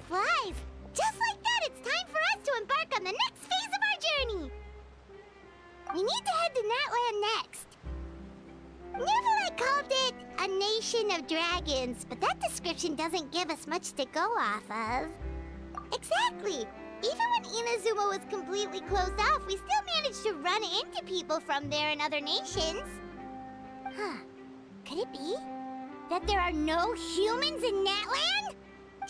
flies! Just like that, it's time for us to embark on the next phase of our journey! We need to head to Natland next. Neverland called it a nation of dragons, but that description doesn't give us much to go off of. Exactly! Even when Inazuma was completely closed off, we still managed to run into people from there and other nations. Huh. Could it be that there are no humans in Natland?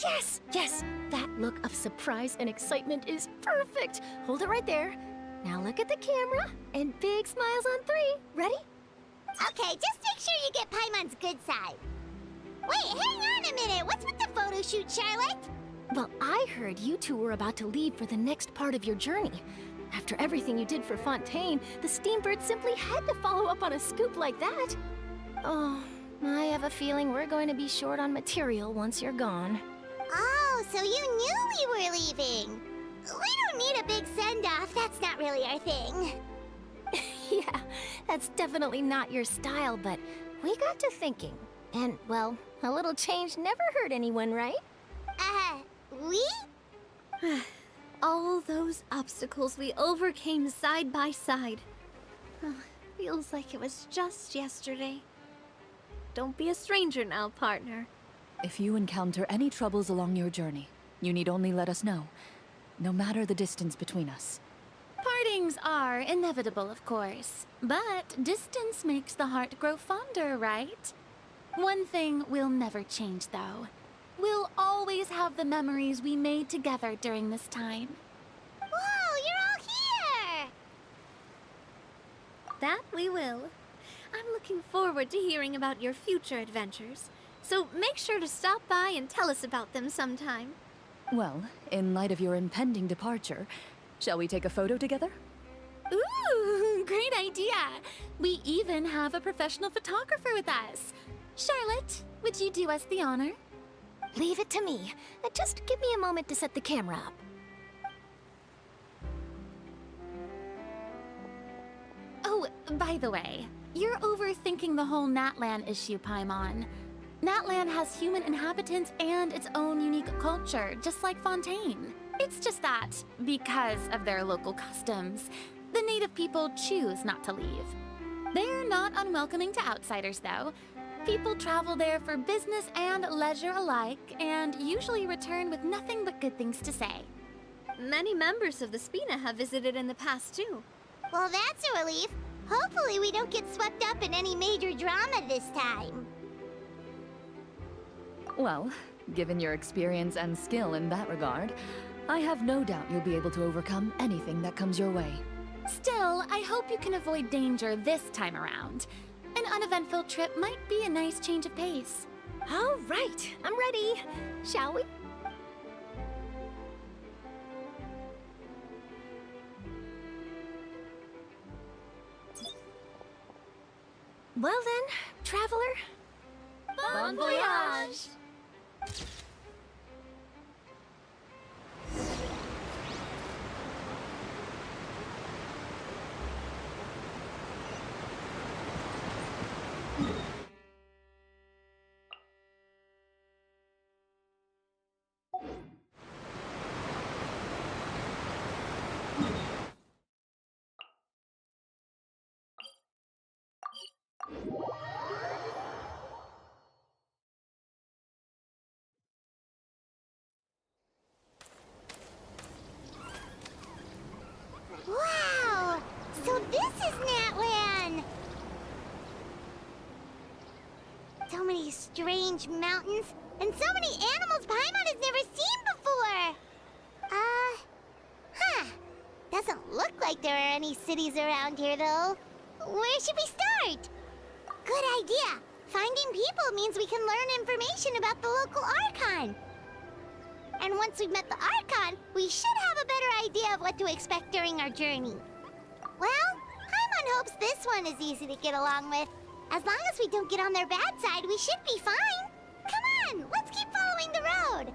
Yes, yes! That look of surprise and excitement is perfect! Hold it right there. Now look at the camera, and big smiles on 3. Ready? Okay, just make sure you get Paimon's good side. Wait, hang on a minute! What's with the photo shoot, Charlotte? Well, I heard you two were about to leave for the next part of your journey. After everything you did for Fontaine, the Steambird simply had to follow up on a scoop like that. Oh, I have a feeling we're going to be short on material once you're gone. Oh, so you knew we were leaving. We don't need a big send-off. That's not really our thing. Yeah, that's definitely not your style, but we got to thinking. And, well, a little change never hurt anyone, right? We? All those obstacles we overcame side by side. Feels like it was just yesterday. Don't be a stranger now, partner. If you encounter any troubles along your journey, you need only let us know, no matter the distance between us. Partings are inevitable, of course, but distance makes the heart grow fonder, right? One thing will never change, though. We'll always have the memories we made together during this time. Whoa, you're all here! That we will. I'm looking forward to hearing about your future adventures, so make sure to stop by and tell us about them sometime. Well, in light of your impending departure, shall we take a photo together? Ooh, great idea! We even have a professional photographer with us. Charlotte, would you do us the honor? Leave it to me. Just give me a moment to set the camera up. Oh, by the way, you're overthinking the whole Natland issue, Paimon. Natland has human inhabitants and its own unique culture, just like Fontaine. It's just that, because of their local customs, the native people choose not to leave. They're not unwelcoming to outsiders, though. People travel there for business and leisure alike, and usually return with nothing but good things to say. Many members of the Spina have visited in the past, too. Well, that's a relief. Hopefully we don't get swept up in any major drama this time. Well, given your experience and skill in that regard, I have no doubt you'll be able to overcome anything that comes your way. Still, I hope you can avoid danger this time around. An uneventful trip might be a nice change of pace. All right, I'm ready. Shall we? Well then, traveler. Bon voyage! Wow! So this is Natland! So many strange mountains, and so many animals Paimon has never seen before! Doesn't look like there are any cities around here, though. Where should we start? Good idea! Finding people means we can learn information about the local archon. And once we've met the archon, we should have a better idea of what to expect during our journey. Well, Paimon hopes this one is easy to get along with. As long as we don't get on their bad side, we should be fine. Come on, let's keep following the road.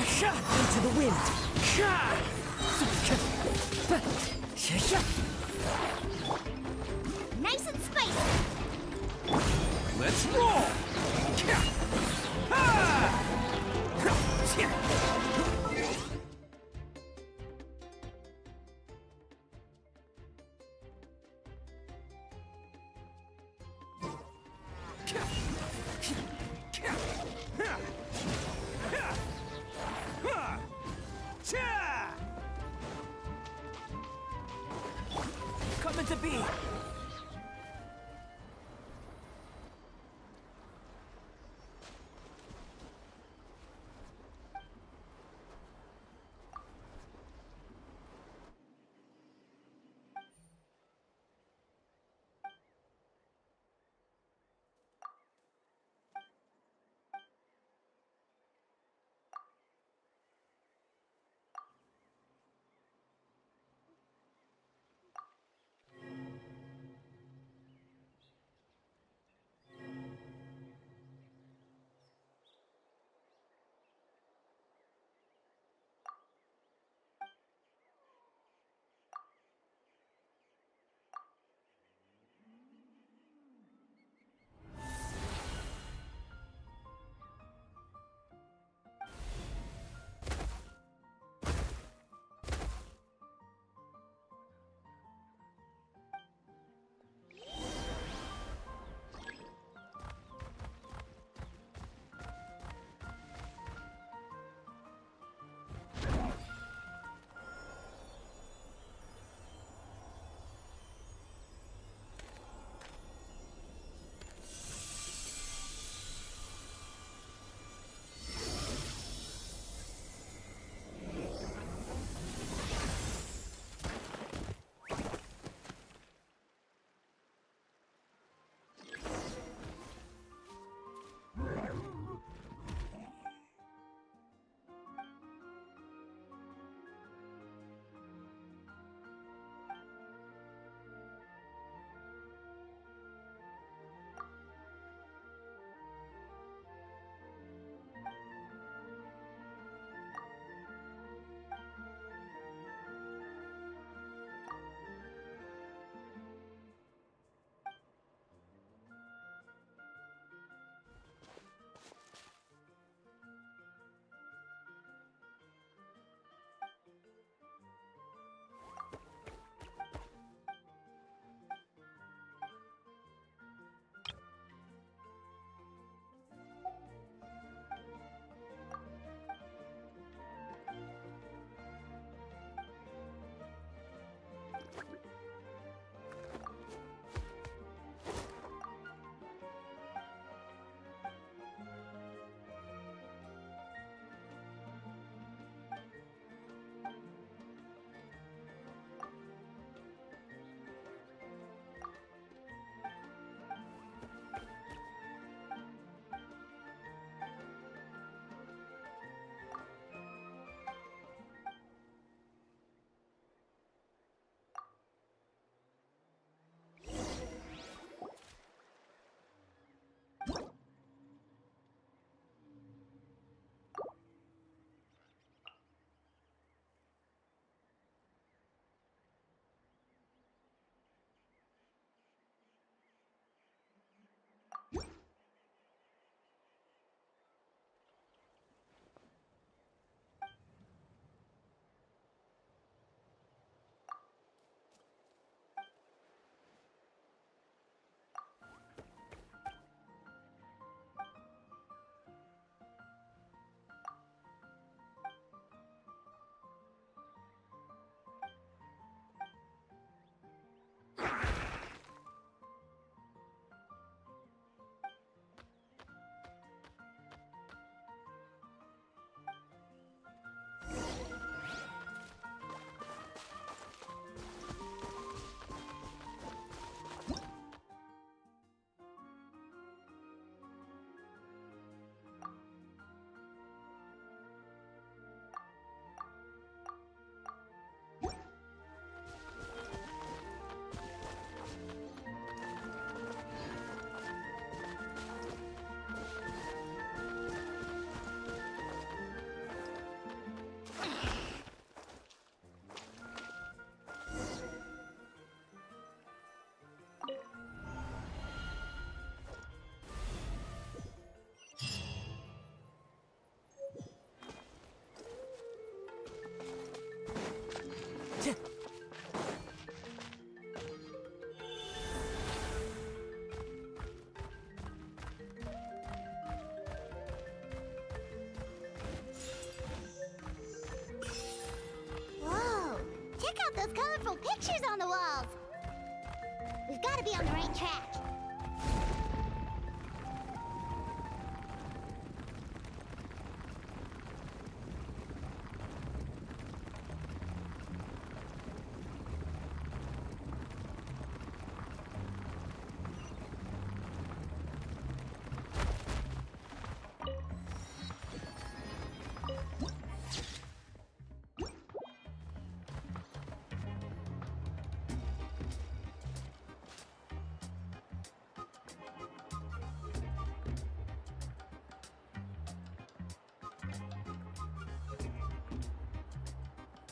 Into the wind. Nice and spicy. Let's roll! Coming to be. Whoa! Check out those colorful pictures on the walls! We've got to be on the right track.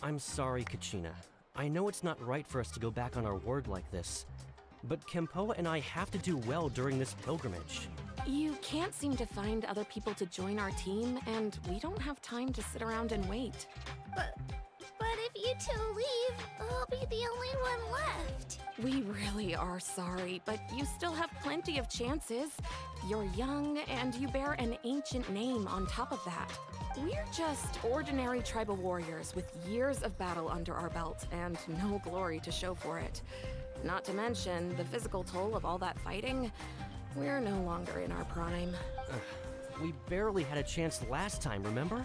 I'm sorry, Kachina. I know it's not right for us to go back on our word like this, but Kempoa and I have to do well during this pilgrimage. You can't seem to find other people to join our team, and we don't have time to sit around and wait. But if you two leave, I'll be the only one left. We really are sorry, but you still have plenty of chances. You're young, and you bear an ancient name on top of that. We're just ordinary tribal warriors with years of battle under our belt and no glory to show for it. Not to mention the physical toll of all that fighting. We're no longer in our prime. We barely had a chance last time, remember?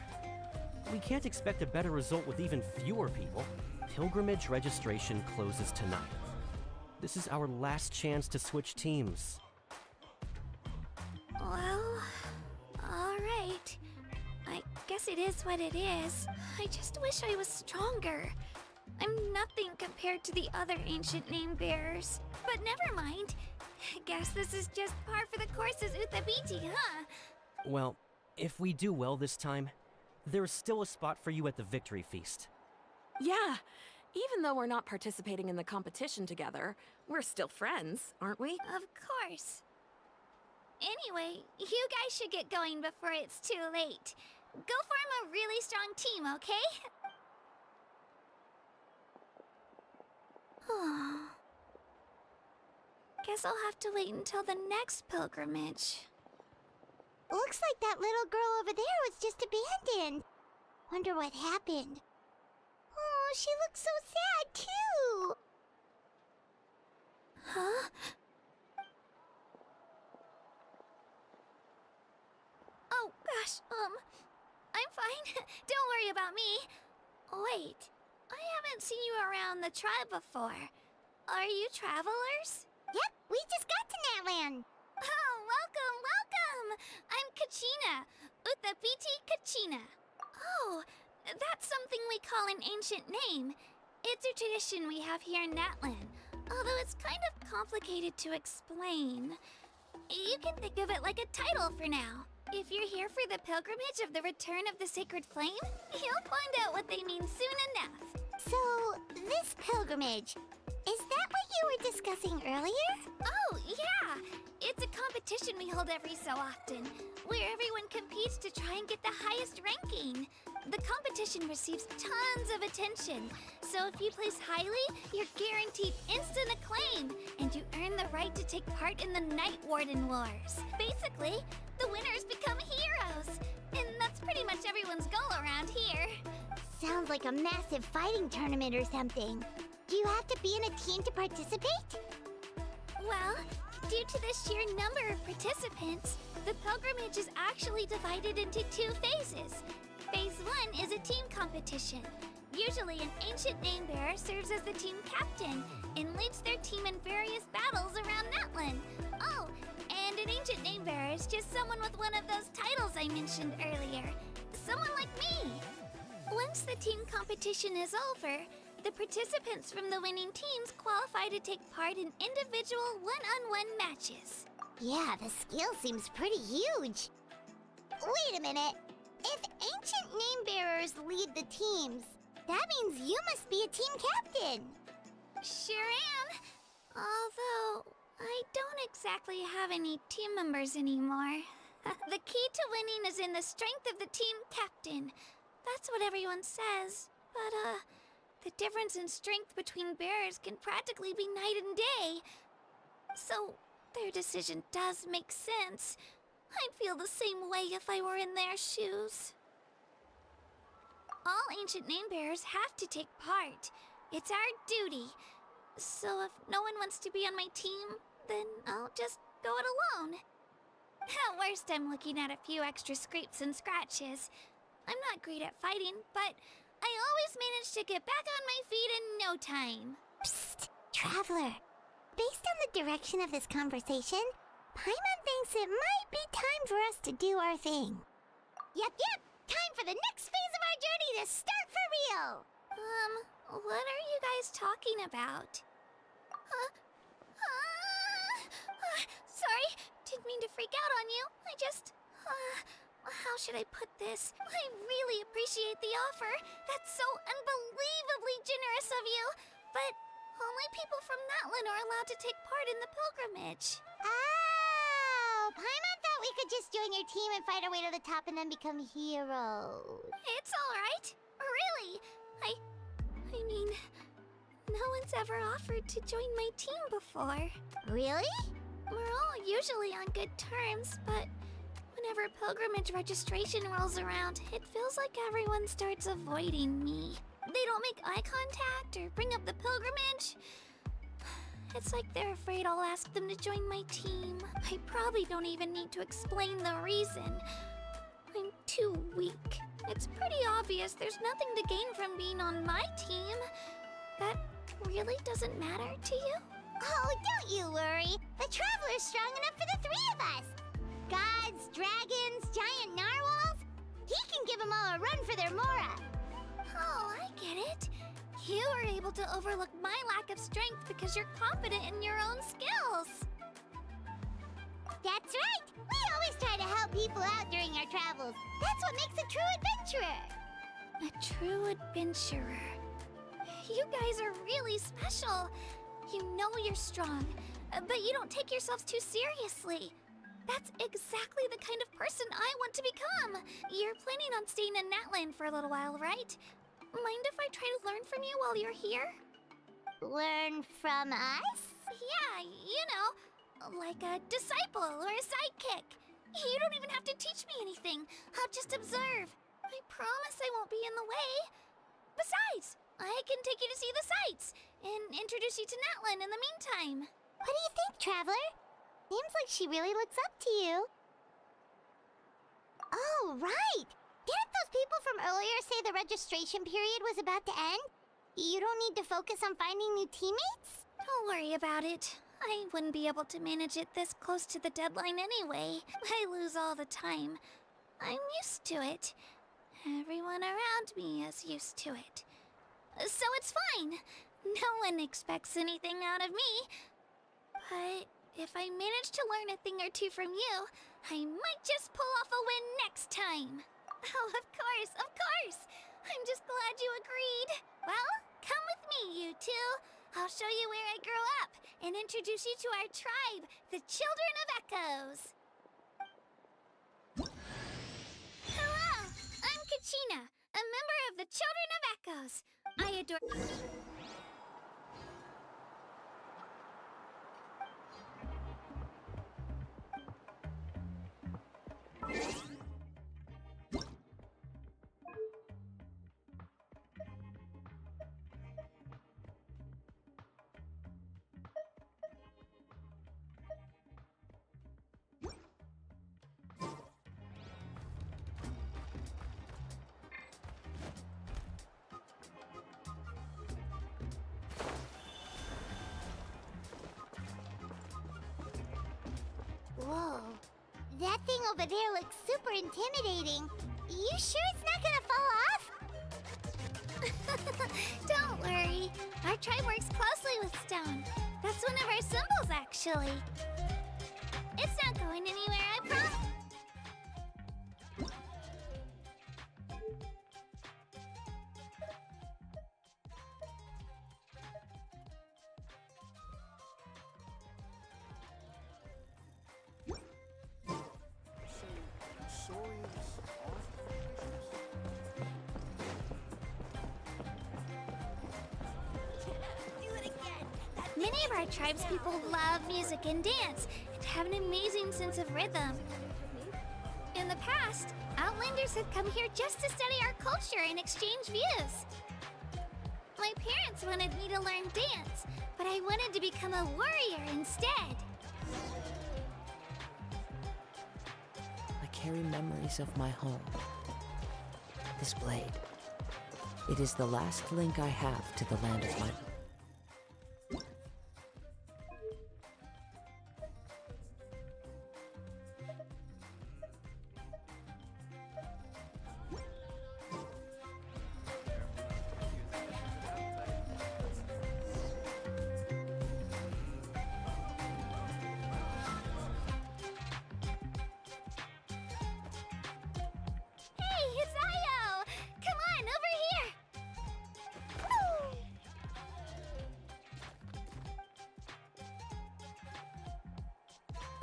We can't expect a better result with even fewer people. Pilgrimage registration closes tonight. This is our last chance to switch teams. Well, all right. I guess it is what it is. I just wish I was stronger. I'm nothing compared to the other ancient name bearers. But never mind. Guess this is just par for the course as Uthabiti, huh? Well, if we do well this time, there's still a spot for you at the victory feast. Yeah, even though we're not participating in the competition together, we're still friends, aren't we? Of course. Anyway, you guys should get going before it's too late. Go form a really strong team, okay? Guess I'll have to wait until the next pilgrimage. Looks like that little girl over there was just abandoned. Wonder what happened. Oh, she looks so sad, too. Huh? Oh, gosh, I'm fine. Don't worry about me. Wait, I haven't seen you around the tribe before. Are you travelers? Yep, we just got to Natland. Oh, welcome! I'm Kachina, Uthabiti Kachina. Oh, that's something we call an ancient name. It's a tradition we have here in Natland, although it's kind of complicated to explain. You can think of it like a title for now. If you're here for the pilgrimage of the return of the sacred flame, you'll find out what they mean soon enough. So, this pilgrimage, is that what you were discussing earlier? Oh, yeah! It's a competition we hold every so often, where everyone competes to try and get the highest ranking. The competition receives tons of attention, so if you place highly, you're guaranteed instant acclaim, and you earn the right to take part in the Night Warden Wars. Basically, the winners become heroes, and that's pretty much everyone's goal around here. Sounds like a massive fighting tournament or something. Do you have to be in a team to participate? Well, due to the sheer number of participants, the pilgrimage is actually divided into 2 phases. Phase 1 is a team competition. Usually an ancient name bearer serves as the team captain and leads their team in various battles around Natland. Oh, and an ancient name bearer is just someone with one of those titles I mentioned earlier. Someone like me. Once the team competition is over, the participants from the winning teams qualify to take part in individual one-on-one matches. Yeah, the skill seems pretty huge. Wait a minute. If ancient name bearers lead the teams, that means you must be a team captain. Sure am. Although, I don't exactly have any team members anymore. The key to winning is in the strength of the team captain. That's what everyone says. But, The difference in strength between bearers can practically be night and day. So, their decision does make sense. I'd feel the same way if I were in their shoes. All ancient name bearers have to take part. It's our duty. So if no one wants to be on my team, then I'll just go it alone. At worst, I'm looking at a few extra scrapes and scratches. I'm not great at fighting, but I always manage to get back on my feet in no time. Psst, Traveler. Based on the direction of this conversation, Paimon thinks it might be time for us to do our thing. Yep. Time for the next phase of our journey to start for real. What are you guys talking about? Sorry, didn't mean to freak out on you. I just, how should I put this? I really appreciate the offer. That's so unbelievably generous of you. But only people from Natlan are allowed to take part in the pilgrimage. Oh, Paimon thought we could just join your team and fight our way to the top and then become heroes. It's all right. Really. I mean, no one's ever offered to join my team before. Really? We're all usually on good terms, but whenever pilgrimage registration rolls around, it feels like everyone starts avoiding me. They don't make eye contact or bring up the pilgrimage. It's like they're afraid I'll ask them to join my team. I probably don't even need to explain the reason. I'm too weak. It's pretty obvious there's nothing to gain from being on my team. That really doesn't matter to you? Oh, don't you worry. The Traveler's strong enough for the three of us. Gods, dragons, giant narwhals. He can give them all a run for their Mora. Oh, I get it. You were able to overlook my lack of strength because you're confident in your own skills. That's right. We always try to help people out during our travels. That's what makes a true adventurer. A true adventurer. You guys are really special. You know you're strong, but you don't take yourselves too seriously. That's exactly the kind of person I want to become. You're planning on staying in Natlan for a little while, right? Mind if I try to learn from you while you're here? Learn from us? Yeah, you know, like a disciple or a sidekick. You don't even have to teach me anything. I'll just observe. I promise I won't be in the way. Besides, I can take you to see the sights and introduce you to Natlan in the meantime. What do you think, Traveler? Seems like she really looks up to you. Oh, right! Didn't those people from earlier say the registration period was about to end? You don't need to focus on finding new teammates? Don't worry about it. I wouldn't be able to manage it this close to the deadline anyway. I lose all the time. I'm used to it. Everyone around me is used to it. So it's fine. No one expects anything out of me. But if I manage to learn a thing or two from you, I might just pull off a win next time. Oh, of course, of course. I'm just glad you agreed. Well, come with me, you two. I'll show you where I grew up and introduce you to our tribe, the Children of Echoes. Hello, I'm Kachina, a member of the Children of Echoes. I adore... Whoa. That thing over there looks super intimidating. You sure it's not gonna fall off? Don't worry. Our tribe works closely with stone. That's one of our symbols, actually. It's not going anywhere, I promise. of our tribe's people love music and dance and have an amazing sense of rhythm. In the past, Outlanders have come here just to study our culture and exchange views. My parents wanted me to learn dance, but I wanted to become a warrior instead. I carry memories of my home. This blade. It is the last link I have to the land of my... Hey, it's Io! Come on, over here!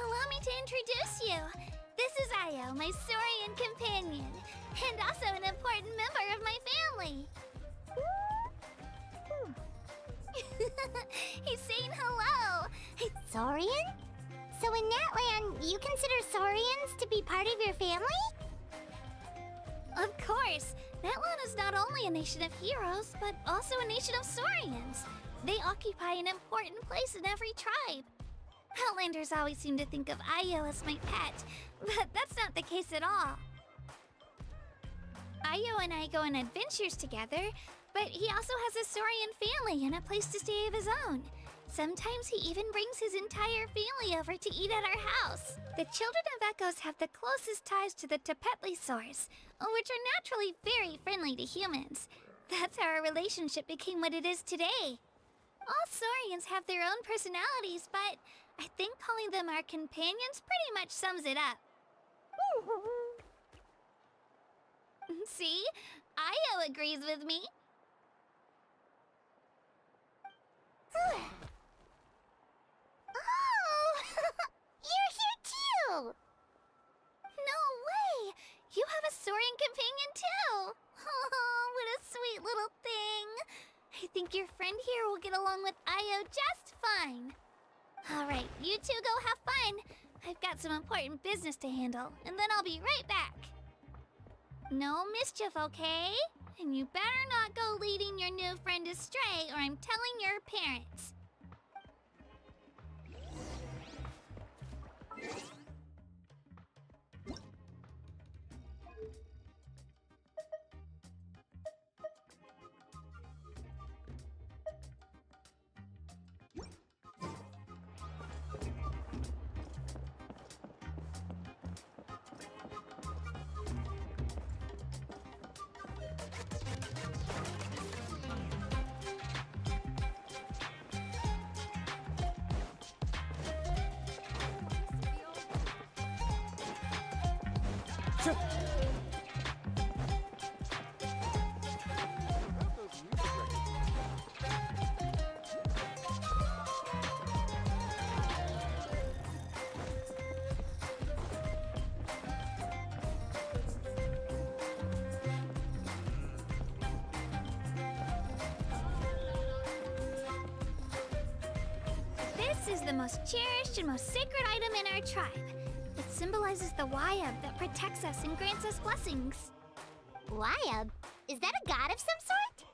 Allow me to introduce you. This is Io, my Saurian companion, and also an important member of my family. He's saying hello. Saurian? So in that land, you consider Saurians to be part of your family? Of course, Netland is not only a nation of heroes, but also a nation of Saurians. They occupy an important place in every tribe. Outlanders always seem to think of Io as my pet, but that's not the case at all. Io and I go on adventures together, but he also has a Saurian family and a place to stay of his own. Sometimes he even brings his entire family over to eat at our house. The children of Echoes have the closest ties to the Tepetlisaurs, which are naturally very friendly to humans. That's how our relationship became what it is today. All Saurians have their own personalities, but I think calling them our companions pretty much sums it up. See? Io agrees with me. Oh! You're here too! No way! You have a Saurian companion too! Oh, what a sweet little thing! I think your friend here will get along with Io just fine. Alright, you two go have fun. I've got some important business to handle, and then I'll be right back. No mischief, okay? And you better not go leading your new friend astray, or I'm telling your parents. This is the most cherished and most sacred item in our tribe. It symbolizes the Wyab that protects us and grants us blessings. Wyab? Is that a god of some sort?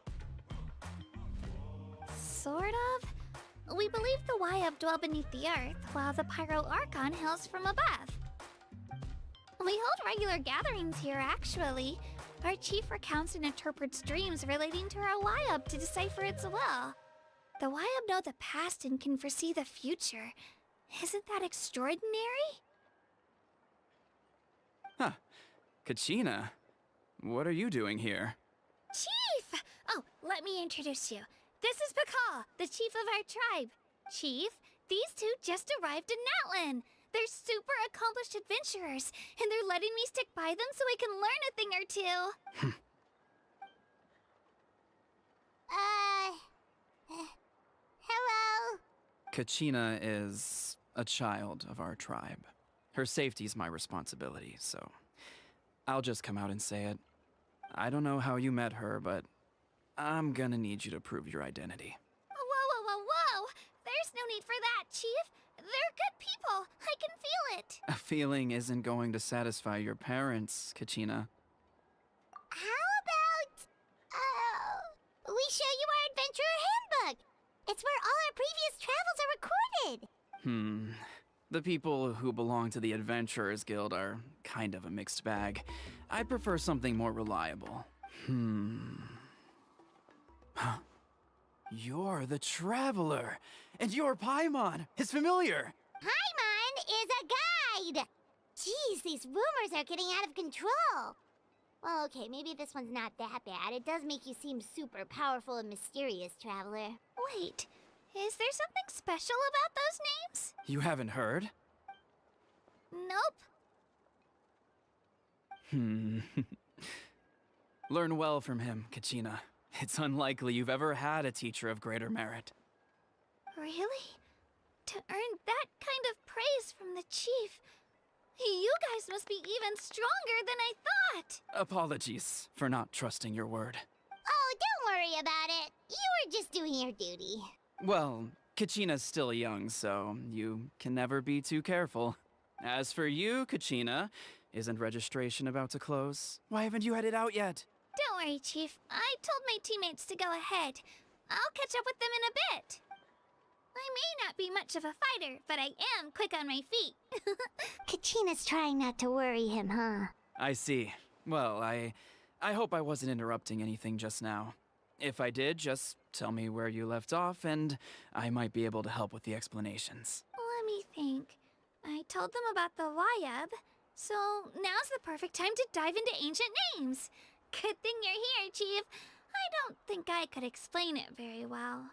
Sort of. We believe the Wyab dwell beneath the earth, while the Pyro Archon hails from above. We hold regular gatherings here, actually. Our chief recounts and interprets dreams relating to our Wyab to decipher its will. The Wyab know the past and can foresee the future. Isn't that extraordinary? Huh. Kachina, what are you doing here? Chief! Oh, let me introduce you. This is Pakal, the chief of our tribe. Chief, these two just arrived in Natlan. They're super accomplished adventurers, and they're letting me stick by them so I can learn a thing or two. Hello? Kachina is a child of our tribe. Her safety's my responsibility, so I'll just come out and say it. I don't know how you met her, but I'm gonna need you to prove your identity. Whoa, whoa, whoa, whoa! There's no hesitate for that, Chief. They're good people. I can feel it. A feeling isn't going to satisfy your parents, Kachina. How about, we show you our adventurer handbook? It's where all our previous travels are recorded. The people who belong to the Adventurers Guild are kind of a mixed bag. I prefer something more reliable. Huh. You're the Traveler, and you're Paimon, his familiar. Paimon is a guide! Jeez, these rumors are getting out of control. Well, okay, maybe this one's not that bad. It does make you seem super powerful and mysterious, Traveler. Wait, is there something special about those names? You haven't heard? Nope. Learn well from him, Kachina. It's unlikely you've ever had a teacher of greater merit. Really? To earn that kind of praise from the Chief, you guys must be even stronger than I thought. Apologies for not trusting your word. Oh, don't worry about it. You were just doing your duty. Well, Kachina's still young, so you can never be too careful. As for you, Kachina, isn't registration about to close? Why haven't you headed out yet? Don't worry, Chief. I told my teammates to go ahead. I'll catch up with them in a bit. I may not be much of a fighter, but I am quick on my feet. Kachina's trying not to worry him, huh? I see. Well, I hope I wasn't interrupting anything just now. If I did, just tell me where you left off, and I might be able to help with the explanations. Let me think. I told them about the Wayab, so now's the perfect time to dive into ancient names. Good thing you're here, Chief. I don't think I could explain it very well.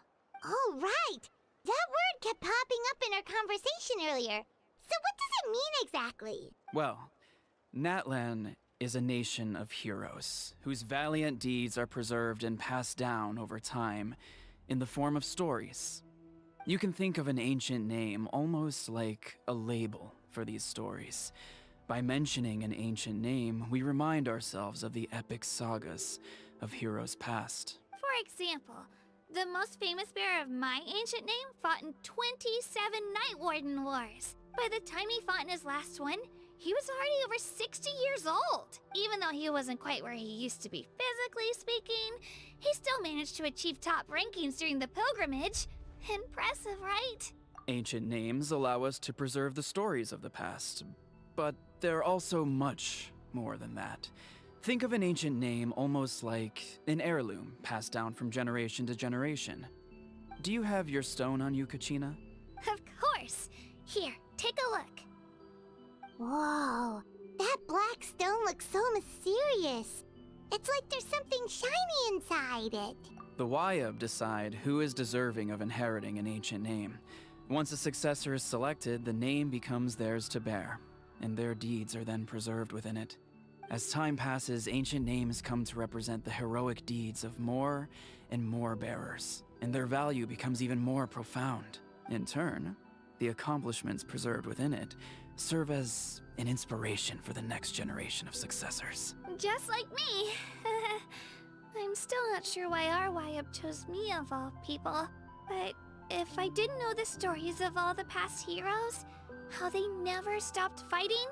Oh, right! That word kept popping up in our conversation earlier. So what does it mean exactly? Well, Natlan is a nation of heroes whose valiant deeds are preserved and passed down over time in the form of stories. You can think of an ancient name almost like a label for these stories. By mentioning an ancient name, we remind ourselves of the epic sagas of heroes past. For example, the most famous bearer of my ancient name fought in 27 Night Warden Wars. By the time he fought in his last one, he was already over 60 years old. Even though he wasn't quite where he used to be physically speaking, he still managed to achieve top rankings during the pilgrimage. Impressive, right? Ancient names allow us to preserve the stories of the past, but they're also much more than that. Think of an ancient name almost like an heirloom passed down from generation to generation. Do you have your stone on you, Kachina? Of course. Here, take a look. Whoa, that black stone looks so mysterious. It's like there's something shiny inside it. The Wayab decide who is deserving of inheriting an ancient name. Once a successor is selected, the name becomes theirs to bear, and their deeds are then preserved within it. As time passes, ancient names come to represent the heroic deeds of more and more bearers, and their value becomes even more profound. In turn, the accomplishments preserved within it serve as an inspiration for the next generation of successors. Just like me. I'm still not sure why our Wayab chose me of all people, but if I didn't know the stories of all the past heroes, how they never stopped fighting,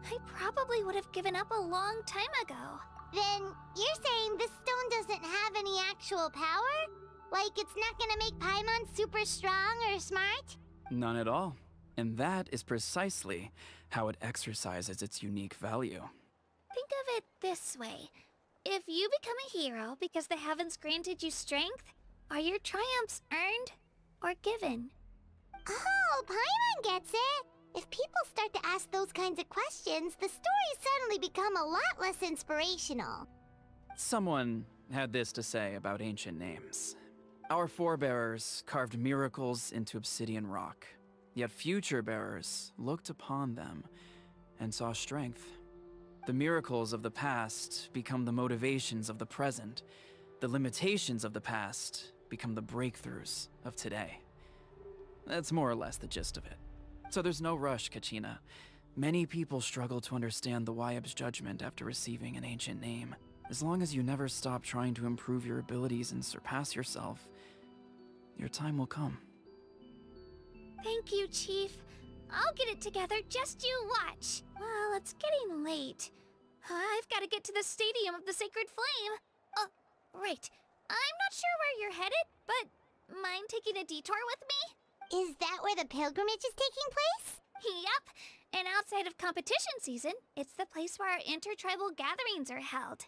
I probably would have given up a long time ago. Then you're saying this stone doesn't have any actual power? Like it's not gonna make Paimon super strong or smart? None at all. And that is precisely how it exercises its unique value. Think of it this way. If you become a hero because the heavens granted you strength, are your triumphs earned or given? Oh, Paimon gets it! If people start to ask those kinds of questions, the stories suddenly become a lot less inspirational. Someone had this to say about ancient names. Our forebears carved miracles into obsidian rock, yet future bearers looked upon them and saw strength. The miracles of the past become the motivations of the present. The limitations of the past become the breakthroughs of today. That's more or less the gist of it. So there's no rush, Kachina. Many people struggle to understand the Wayab's judgment after receiving an ancient name. As long as you never stop trying to improve your abilities and surpass yourself, your time will come. Thank you, Chief. I'll get it together, just you watch. Well, it's getting late. I've got to get to the Stadium of the Sacred Flame. Oh, right. I'm not sure where you're headed, but mind taking a detour with me? Is that where the pilgrimage is taking place? Yep. And outside of competition season, it's the place where our intertribal gatherings are held.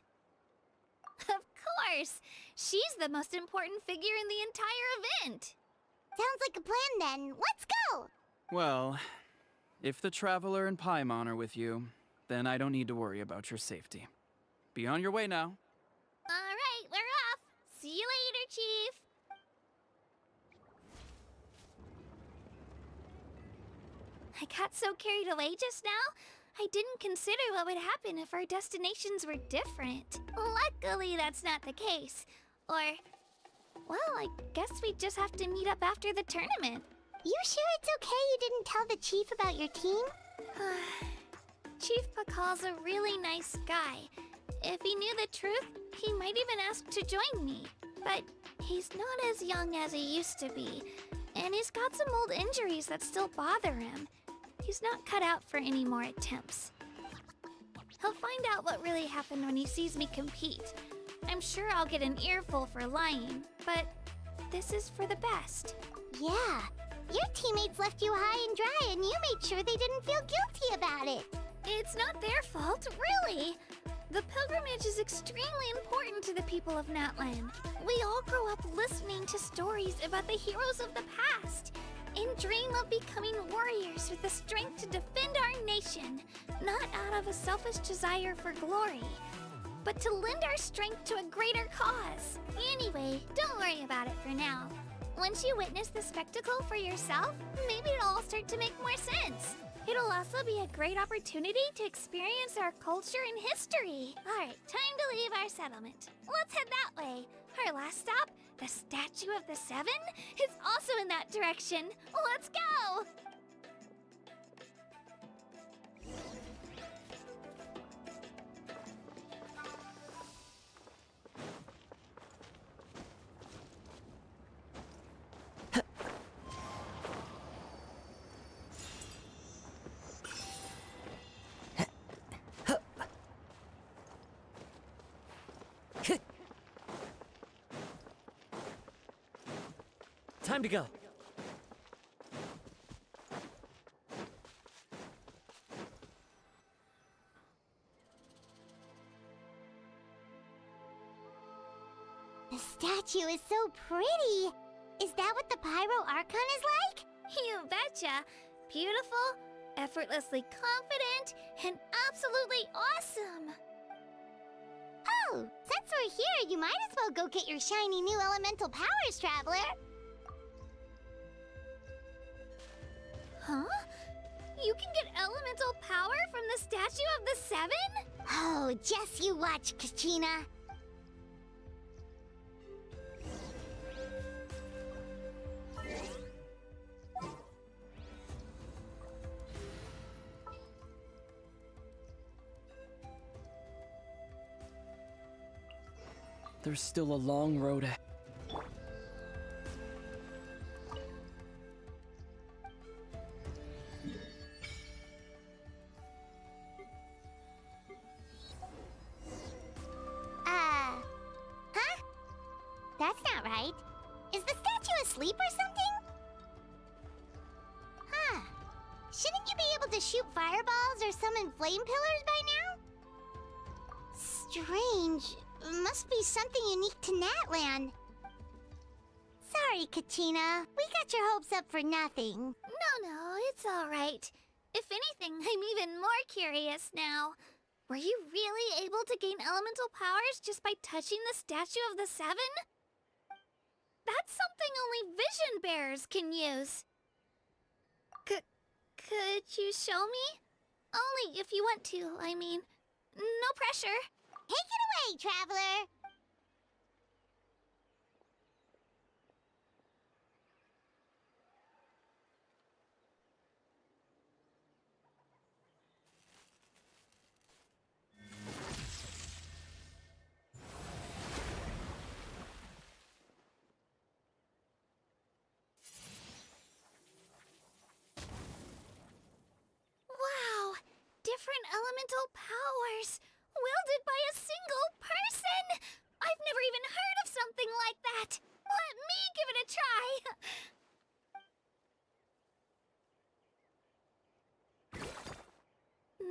Of course! She's the most important figure in the entire event! Sounds like a plan then. Let's go! Well, if the Traveler and Paimon are with you, then I don't need to worry about your safety. Be on your way now. Alright, we're off! See you later, Chief! I got so carried away just now, I didn't consider what would happen if our destinations were different. Luckily, that's not the case. Or, well, I guess we just have to meet up after the tournament. You sure it's okay you didn't tell the chief about your team? Chief Pakal's a really nice guy. If he knew the truth, he might even ask to join me. But he's not as young as he used to be, and he's got some old injuries that still bother him. He's not cut out for any more attempts. He'll find out what really happened when he sees me compete. I'm sure I'll get an earful for lying, but this is for the best. Yeah. Your teammates left you high and dry and you made sure they didn't feel guilty about it. It's not their fault, really. The pilgrimage is extremely important to the people of Natland. We all grow up listening to stories about the heroes of the past and dream of becoming warriors with the strength to defend our nation, not out of a selfish desire for glory, but to lend our strength to a greater cause. Anyway, don't worry about it for now. Once you witness the spectacle for yourself, maybe it'll all start to make more sense. It'll also be a great opportunity to experience our culture and history. Alright, time to leave our settlement. Let's head that way. Our last stop, the Statue of the Seven, is also in that direction. Let's go! Time to go. The statue is so pretty. Is that what the Pyro Archon is like? You betcha. Beautiful, effortlessly confident, and absolutely awesome. Oh, since we're here, you might as well go get your shiny new elemental powers, Traveler. Huh? You can get elemental power from the Statue of the Seven? Oh, just you watch, Kachina. There's still a long road ahead. Huh? That's not right. Is the statue asleep or something? Huh. Shouldn't you be able to shoot fireballs or summon flame pillars by now? Strange. Must be something unique to Natland. Sorry, Kachina. We got your hopes up for nothing. No, it's all right. If anything, I'm even more curious now. Were you really able to gain elemental powers just by touching the Statue of the Seven? That's something only vision bearers can use. Could you show me? Only if you want to, I mean. No pressure. Take it away, Traveler! Special powers! Wielded by a single person! I've never even heard of something like that! Let me give it a try!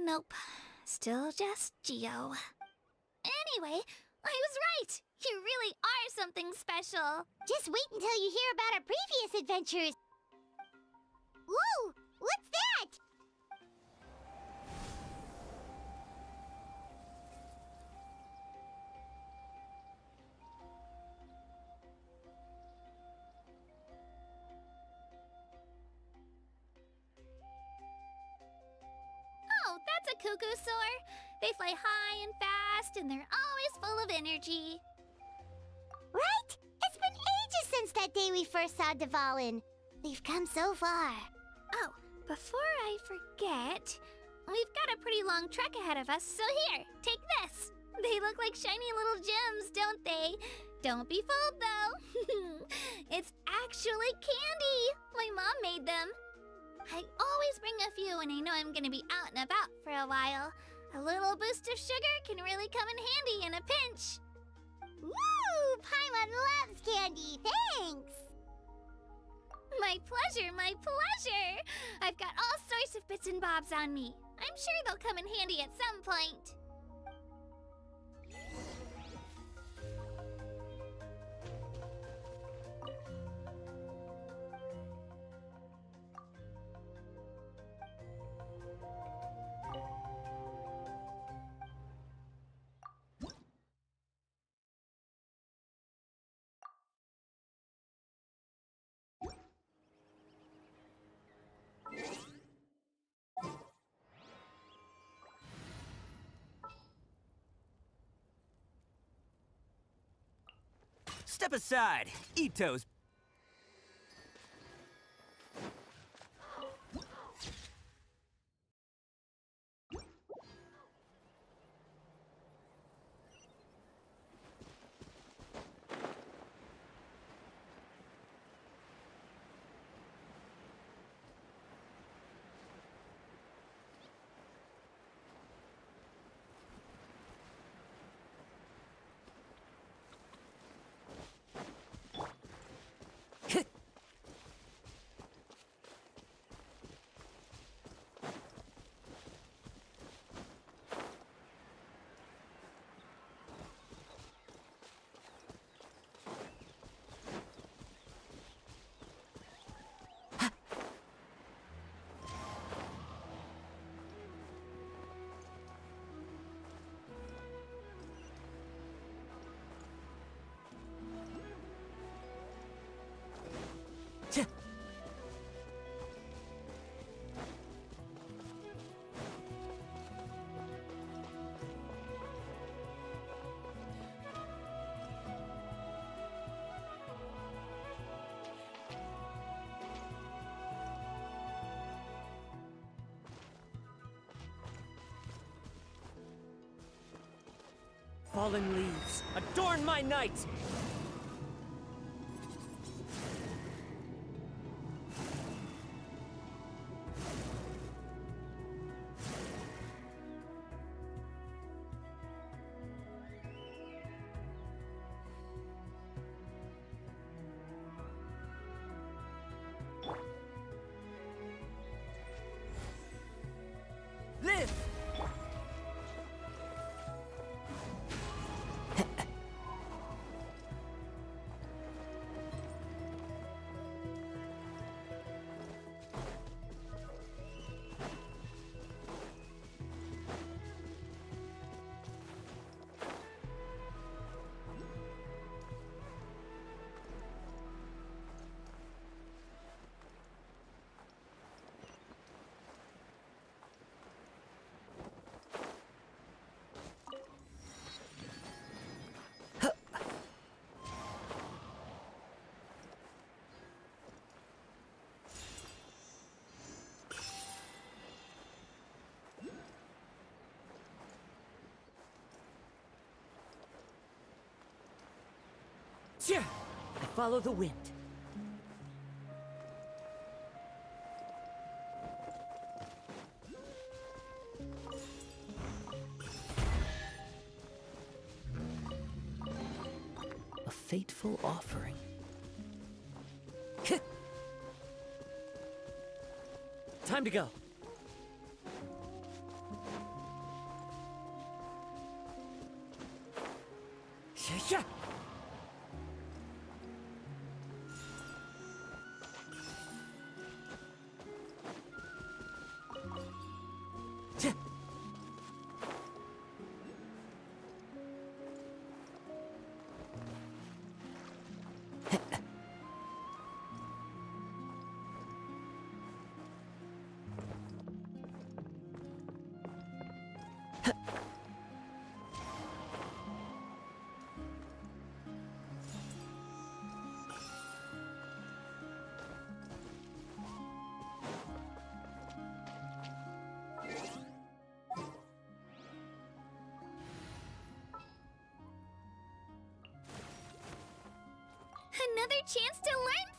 Nope. Still just Geo. Anyway, I was right! You really are something special! Just wait until you hear about our previous adventures. Whoa! What's that? Oh, that's a cuckoo-soar. They fly high and fast, and they're always full of energy. Right? It's been ages since that day we first saw Dvalin. We've come so far. Oh, before I forget, we've got a pretty long trek ahead of us, so here, take this. They look like shiny little gems, don't they? Don't be fooled, though. It's actually candy. My mom made them. I always bring a few when I know I'm gonna be out and about for a while. A little boost of sugar can really come in handy in a pinch. Woo! Paimon loves candy. Thanks. My pleasure, my pleasure! I've got all sorts of bits and bobs on me. I'm sure they'll come in handy at some point. Step aside, Ito's. Fallen leaves, adorn my night! Live! I follow the wind. beautiful offering. Time to go. Yeah. Another chance to learn.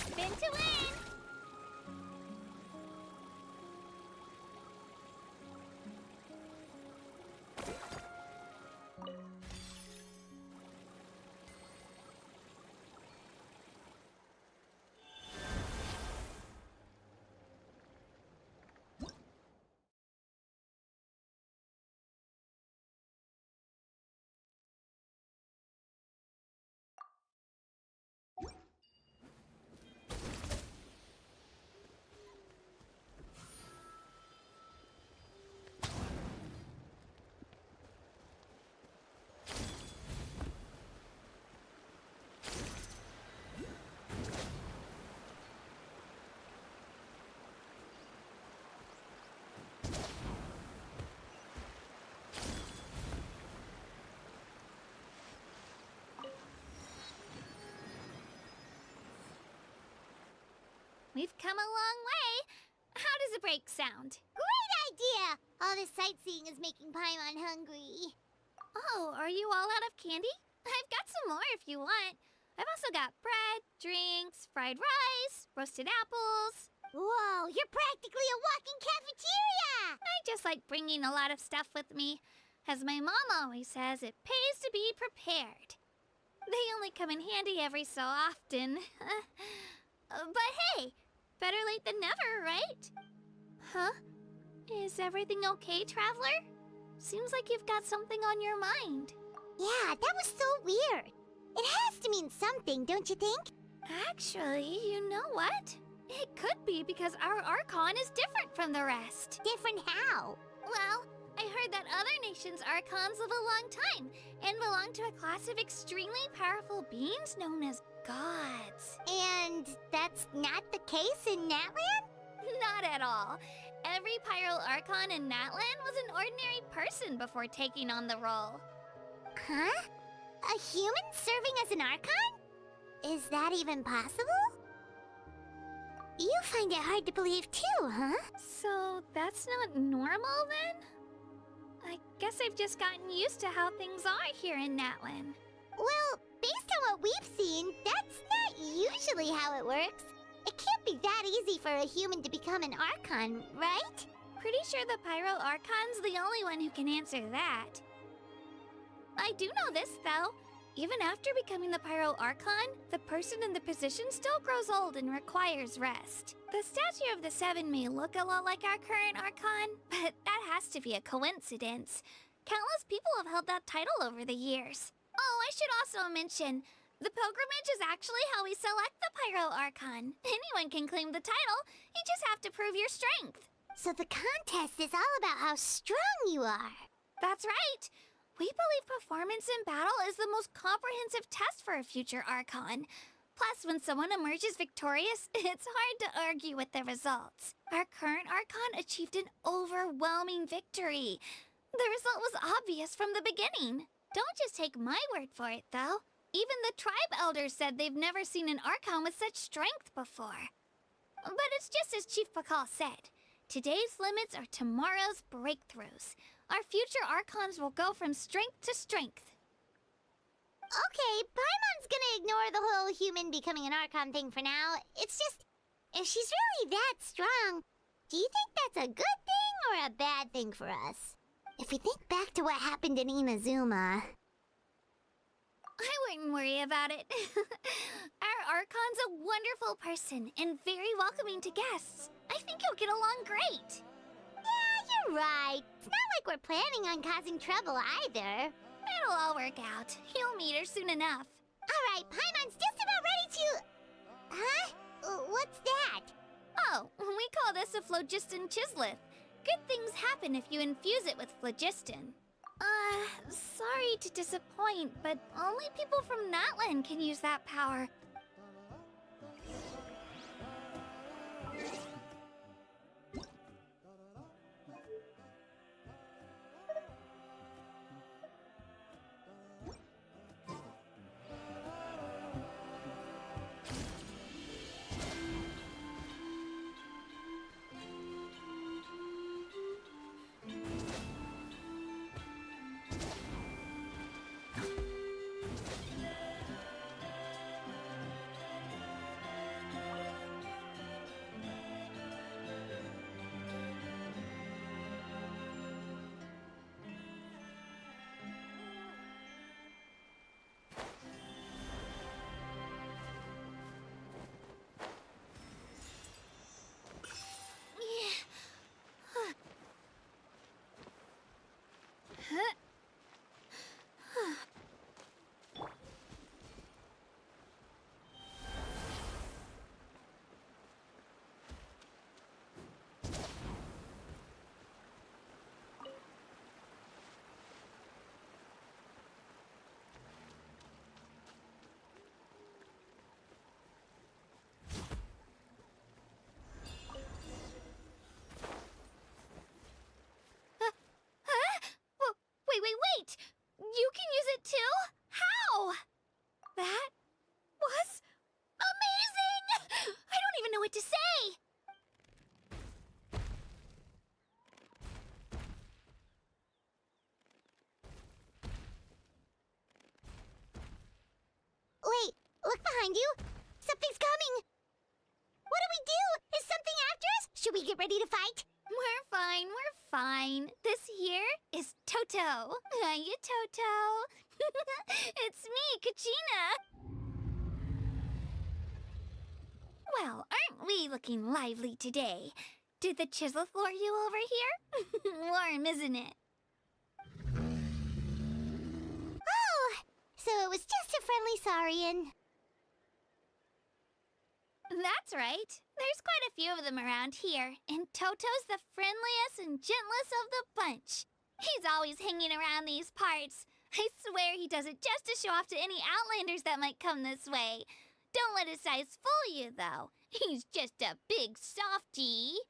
Spin to win. We've come a long way. How does a break sound? Great idea! All this sightseeing is making Paimon hungry. Oh, are you all out of candy? I've got some more if you want. I've also got bread, drinks, fried rice, roasted apples. Whoa, you're practically a walking cafeteria! I just like bringing a lot of stuff with me. As my mom always says, it pays to be prepared. They only come in handy every so often. But hey, better late than never, right? Huh? Is everything okay, Traveler? Seems like you've got something on your mind. Yeah, that was so weird. It has to mean something, don't you think? Actually, you know what? It could be because our archon is different from the rest. Different how? Well, I heard that other nations' archons live a long time and belong to a class of extremely powerful beings known as gods. And that's not the case in Natland? Not at all. Every Pyro Archon in Natland was an ordinary person before taking on the role. Huh? A human serving as an archon? Is that even possible? You find it hard to believe too, huh? So that's not normal then? I guess I've just gotten used to how things are here in Natland. Well, based on what we've seen, that's not usually how it works. It can't be that easy for a human to become an archon, right? Pretty sure the Pyro Archon's the only one who can answer that. I do know this, though. Even after becoming the Pyro Archon, the person in the position still grows old and requires rest. The statue of the Seven may look a lot like our current Archon, but that has to be a coincidence. Countless people have held that title over the years. Oh, I should also mention, the pilgrimage is actually how we select the Pyro Archon. Anyone can claim the title, you just have to prove your strength. So the contest is all about how strong you are. That's right. We believe performance in battle is the most comprehensive test for a future Archon. Plus, when someone emerges victorious, it's hard to argue with the results. Our current Archon achieved an overwhelming victory. The result was obvious from the beginning. Don't just take my word for it, though. Even the tribe elders said they've never seen an Archon with such strength before. But it's just as Chief Pakal said. Today's limits are tomorrow's breakthroughs. Our future Archons will go from strength to strength. Okay, Paimon's gonna ignore the whole human becoming an Archon thing for now. It's just, if she's really that strong, Do you think that's a good thing or a bad thing for us? If we think back to what happened in Inazuma... I wouldn't worry about it. Our Archon's a wonderful person and very welcoming to guests. I think you'll get along great. Yeah, you're right. It's not like we're planning on causing trouble either. It'll all work out. You'll meet her soon enough. Alright, Paimon's just about ready to... Huh? What's that? Oh, we call this a phlogiston chisleth. Good things happen if you infuse it with phlogiston. Sorry to disappoint, but only people from Natland can use that power. Wait! You can use it too? How? That was amazing! I don't even know what to say! Wait, look behind you! Something's coming! What do we do? Is something after us? Should we get ready to fight? We're fine. This here is Toto. Hiya, Toto. It's me, Kachina. Well, aren't we looking lively today? Did the chisel floor you over here? Warm, isn't it? Oh! So it was just a friendly saurian. That's right. There's quite a few of them around here, and Toto's the friendliest and gentlest of the bunch. He's always hanging around these parts. I swear he does it just to show off to any Outlanders that might come this way. Don't let his size fool you, though. He's just a big softie.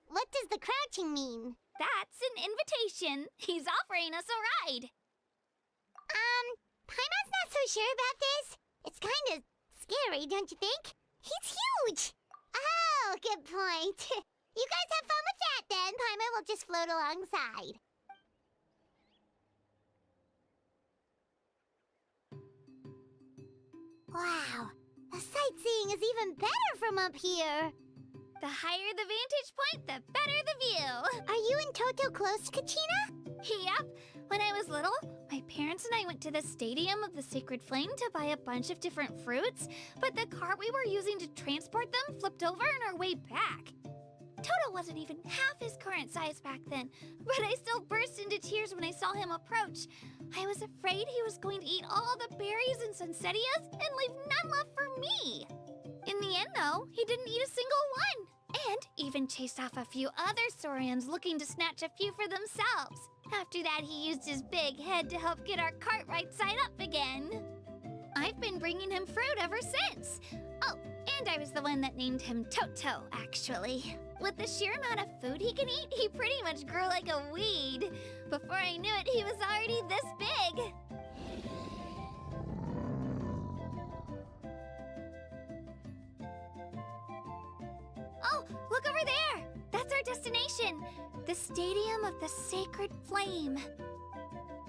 What does the crouching mean? That's an invitation. He's offering us a ride. Paimon's not so sure about this. It's kind of scary, don't you think? He's huge! Oh, good point. You guys have fun with that, then. Paimon will just float alongside. Wow, the sightseeing is even better from up here. The higher the vantage point, the better the view. Are you and Toto close, Kachina? Yep. When I was little, my parents and I went to the Stadium of the Sacred Flame to buy a bunch of different fruits, but the cart we were using to transport them flipped over on our way back. Toto wasn't even half his current size back then, but I still burst into tears when I saw him approach. I was afraid he was going to eat all the berries and sunsettias and leave none left for me. In the end, though, he didn't eat a single one, and even chased off a few other saurians looking to snatch a few for themselves. After that, he used his big head to help get our cart right side up again. I've been bringing him fruit ever since. Oh, and I was the one that named him Toto, actually. With the sheer amount of food he can eat, he pretty much grew like a weed. Before I knew it, he was already this big. Oh, look over there! That's our destination! The Stadium of the Sacred Flame.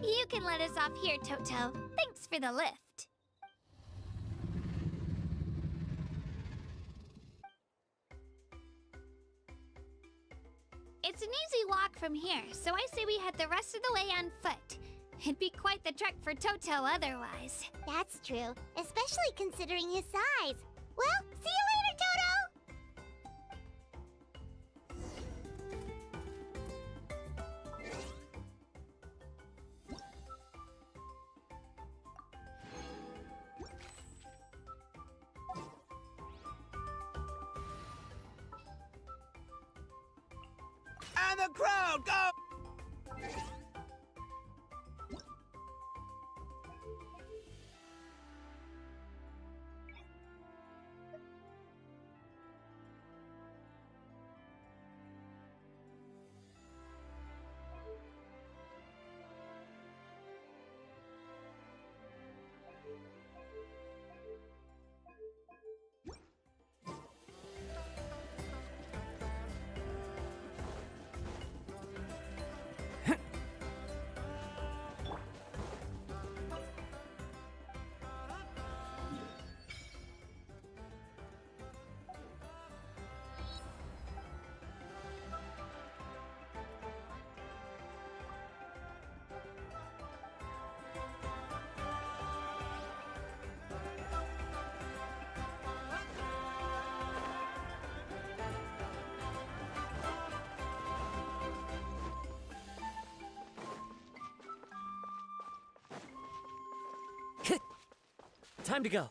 You can let us off here, Toto. Thanks for the lift. It's an easy walk from here, so I say we head the rest of the way on foot. It'd be quite the trek for Toto otherwise. That's true, especially considering his size. Well, see you later, Toto! And the crowd, go! Time to go.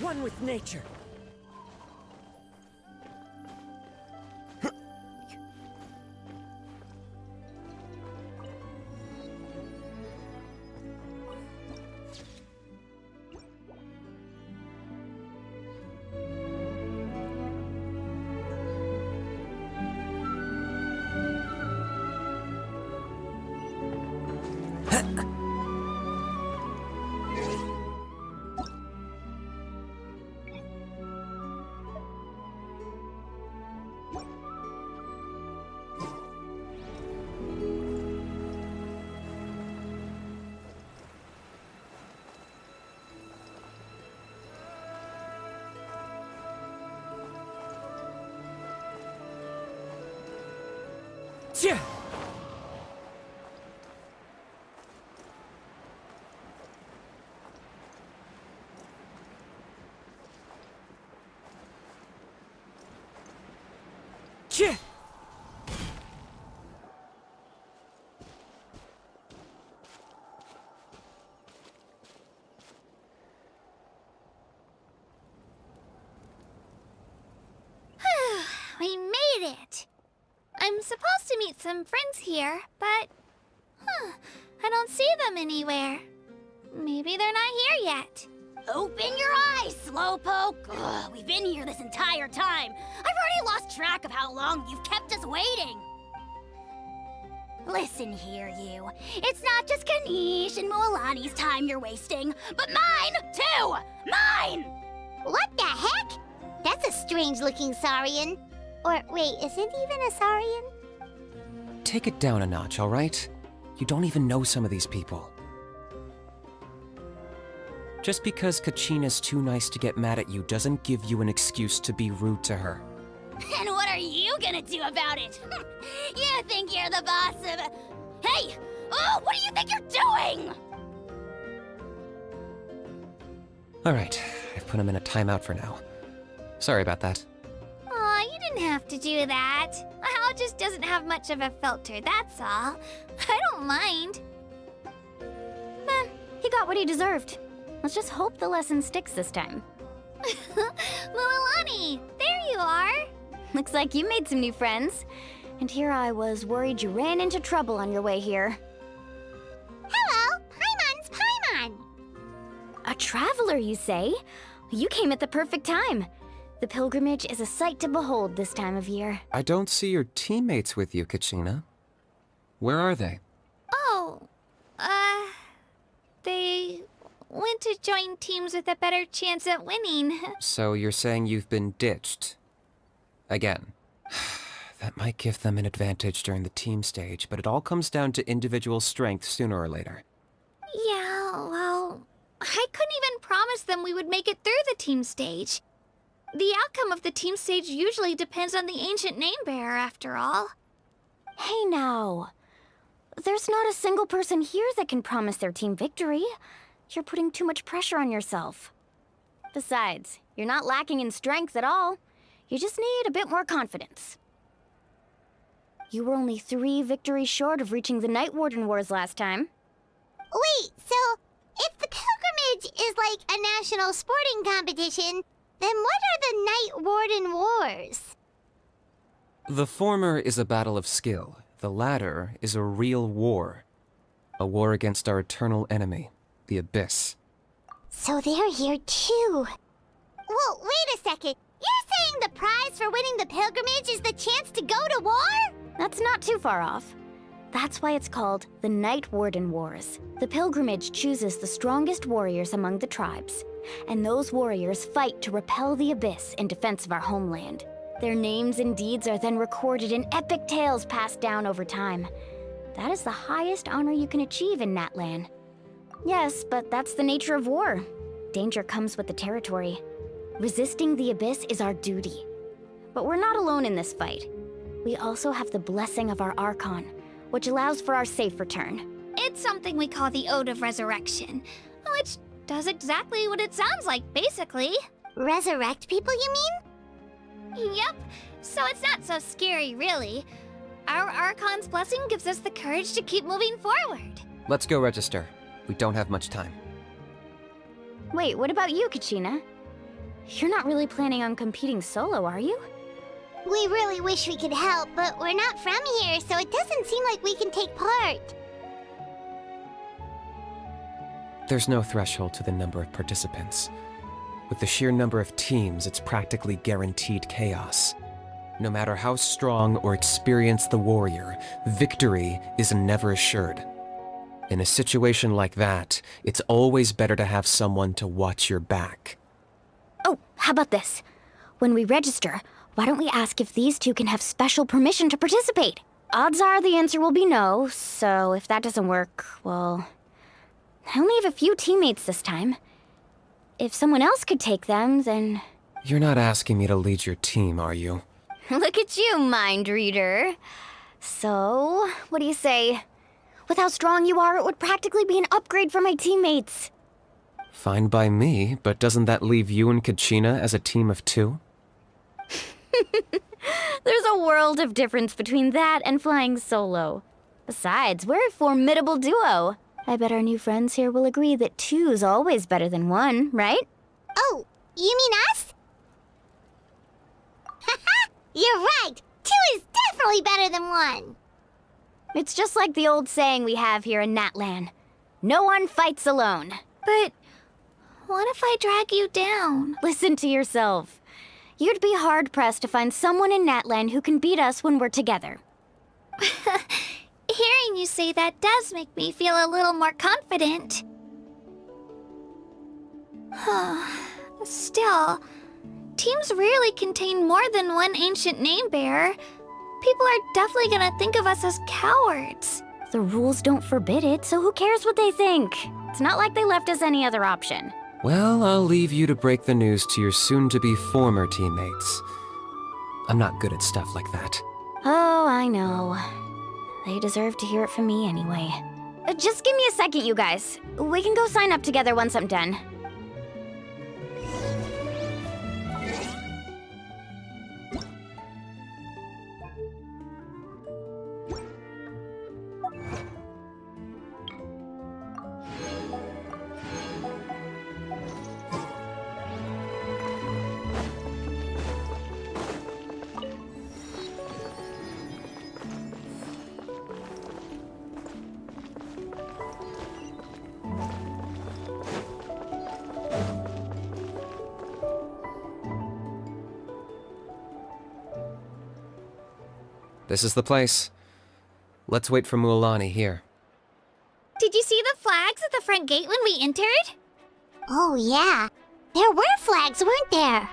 One with nature. Tja! Tja! We made it! I'm supposed to meet some friends here, but... I don't see them anywhere. Maybe they're not here yet. Open your eyes, Slowpoke! Ugh, we've been here this entire time. I've already lost track of how long you've kept us waiting. Listen here, you. It's not just Kanish and Moalani's time you're wasting, but mine, too! Mine! What the heck? That's a strange-looking Saurian. Or, wait, is it even a Saurian? Take it down a notch, all right? You don't even know some of these people. Just because Kachina's too nice to get mad at you doesn't give you an excuse to be rude to her. And what are you gonna do about it? You think you're the boss of... Hey! Oh, what do you think you're doing? All right, I've put him in a timeout for now. Sorry about that. Aw, you didn't have to do that. Hal just doesn't have much of a filter, that's all. I don't mind. He got what he deserved. Let's just hope the lesson sticks this time. Moalani, there you are. Looks like you made some new friends. And here I was worried you ran into trouble on your way here. Hello, Paimon's Paimon. A traveler, you say? You came at the perfect time. The pilgrimage is a sight to behold this time of year. I don't see your teammates with you, Kachina. Where are they? Oh, they went to join teams with a better chance at winning. So you're saying you've been ditched? Again. That might give them an advantage during the team stage, but it all comes down to individual strength sooner or later. Yeah, well, I couldn't even promise them we would make it through the team stage. The outcome of the team stage usually depends on the ancient name bearer, after all. Hey now. There's not a single person here that can promise their team victory. You're putting too much pressure on yourself. Besides, you're not lacking in strength at all. You just need a bit more confidence. You were only 3 victories short of reaching the Night Warden Wars last time. Wait, so if the pilgrimage is like a national sporting competition, then what are the Night Warden Wars? The former is a battle of skill. The latter is a real war. A war against our eternal enemy, the Abyss. So they're here too. Well, wait a second. You're saying the prize for winning the pilgrimage is the chance to go to war? That's not too far off. That's why it's called the Night Warden Wars. The pilgrimage chooses the strongest warriors among the tribes, and those warriors fight to repel the Abyss in defense of our homeland. Their names and deeds are then recorded in epic tales passed down over time. That is the highest honor you can achieve in Natlan. Yes, but that's the nature of war. Danger comes with the territory. Resisting the Abyss is our duty. But we're not alone in this fight. We also have the blessing of our archon, which allows for our safe return. It's something we call the Ode of Resurrection, which does exactly what it sounds like, basically. Resurrect people, you mean? Yep, so it's not so scary, really. Our Archon's blessing gives us the courage to keep moving forward. Let's go register. We don't have much time. Wait, what about you, Kachina? You're not really planning on competing solo, are you? We really wish we could help, but we're not from here, so it doesn't seem like we can take part. There's no threshold to the number of participants. With the sheer number of teams, it's practically guaranteed chaos. No matter how strong or experienced the warrior, victory is never assured. In a situation like that, it's always better to have someone to watch your back. Oh, how about this? When we register, why don't we ask if these two can have special permission to participate? Odds are the answer will be no, so if that doesn't work, well... I only have a few teammates this time. If someone else could take them, then... You're not asking me to lead your team, are you? Look at you, mind reader. So, what do you say? With how strong you are, it would practically be an upgrade for my teammates. Fine by me, but doesn't that leave you and Kachina as a team of 2? There's a world of difference between that and flying solo. Besides, we're a formidable duo. I bet our new friends here will agree that 2's always better than 1, right? Oh, you mean us? Haha, you're right! 2 is definitely better than 1! It's just like the old saying we have here in Natlan. No one fights alone. But what if I drag you down? Listen to yourself. You'd be hard-pressed to find someone in Natlan who can beat us when we're together. Hearing you say that does make me feel a little more confident. Still, teams rarely contain more than one ancient name bearer. People are definitely gonna think of us as cowards. The rules don't forbid it, so who cares what they think? It's not like they left us any other option. Well, I'll leave you to break the news to your soon-to-be former teammates. I'm not good at stuff like that. Oh, I know. They deserve to hear it from me anyway. Just give me a second, you guys. We can go sign up together once I'm done. This is the place. Let's wait for Mualani here. Did you see the flags at the front gate when we entered? Oh, yeah. There were flags, weren't there?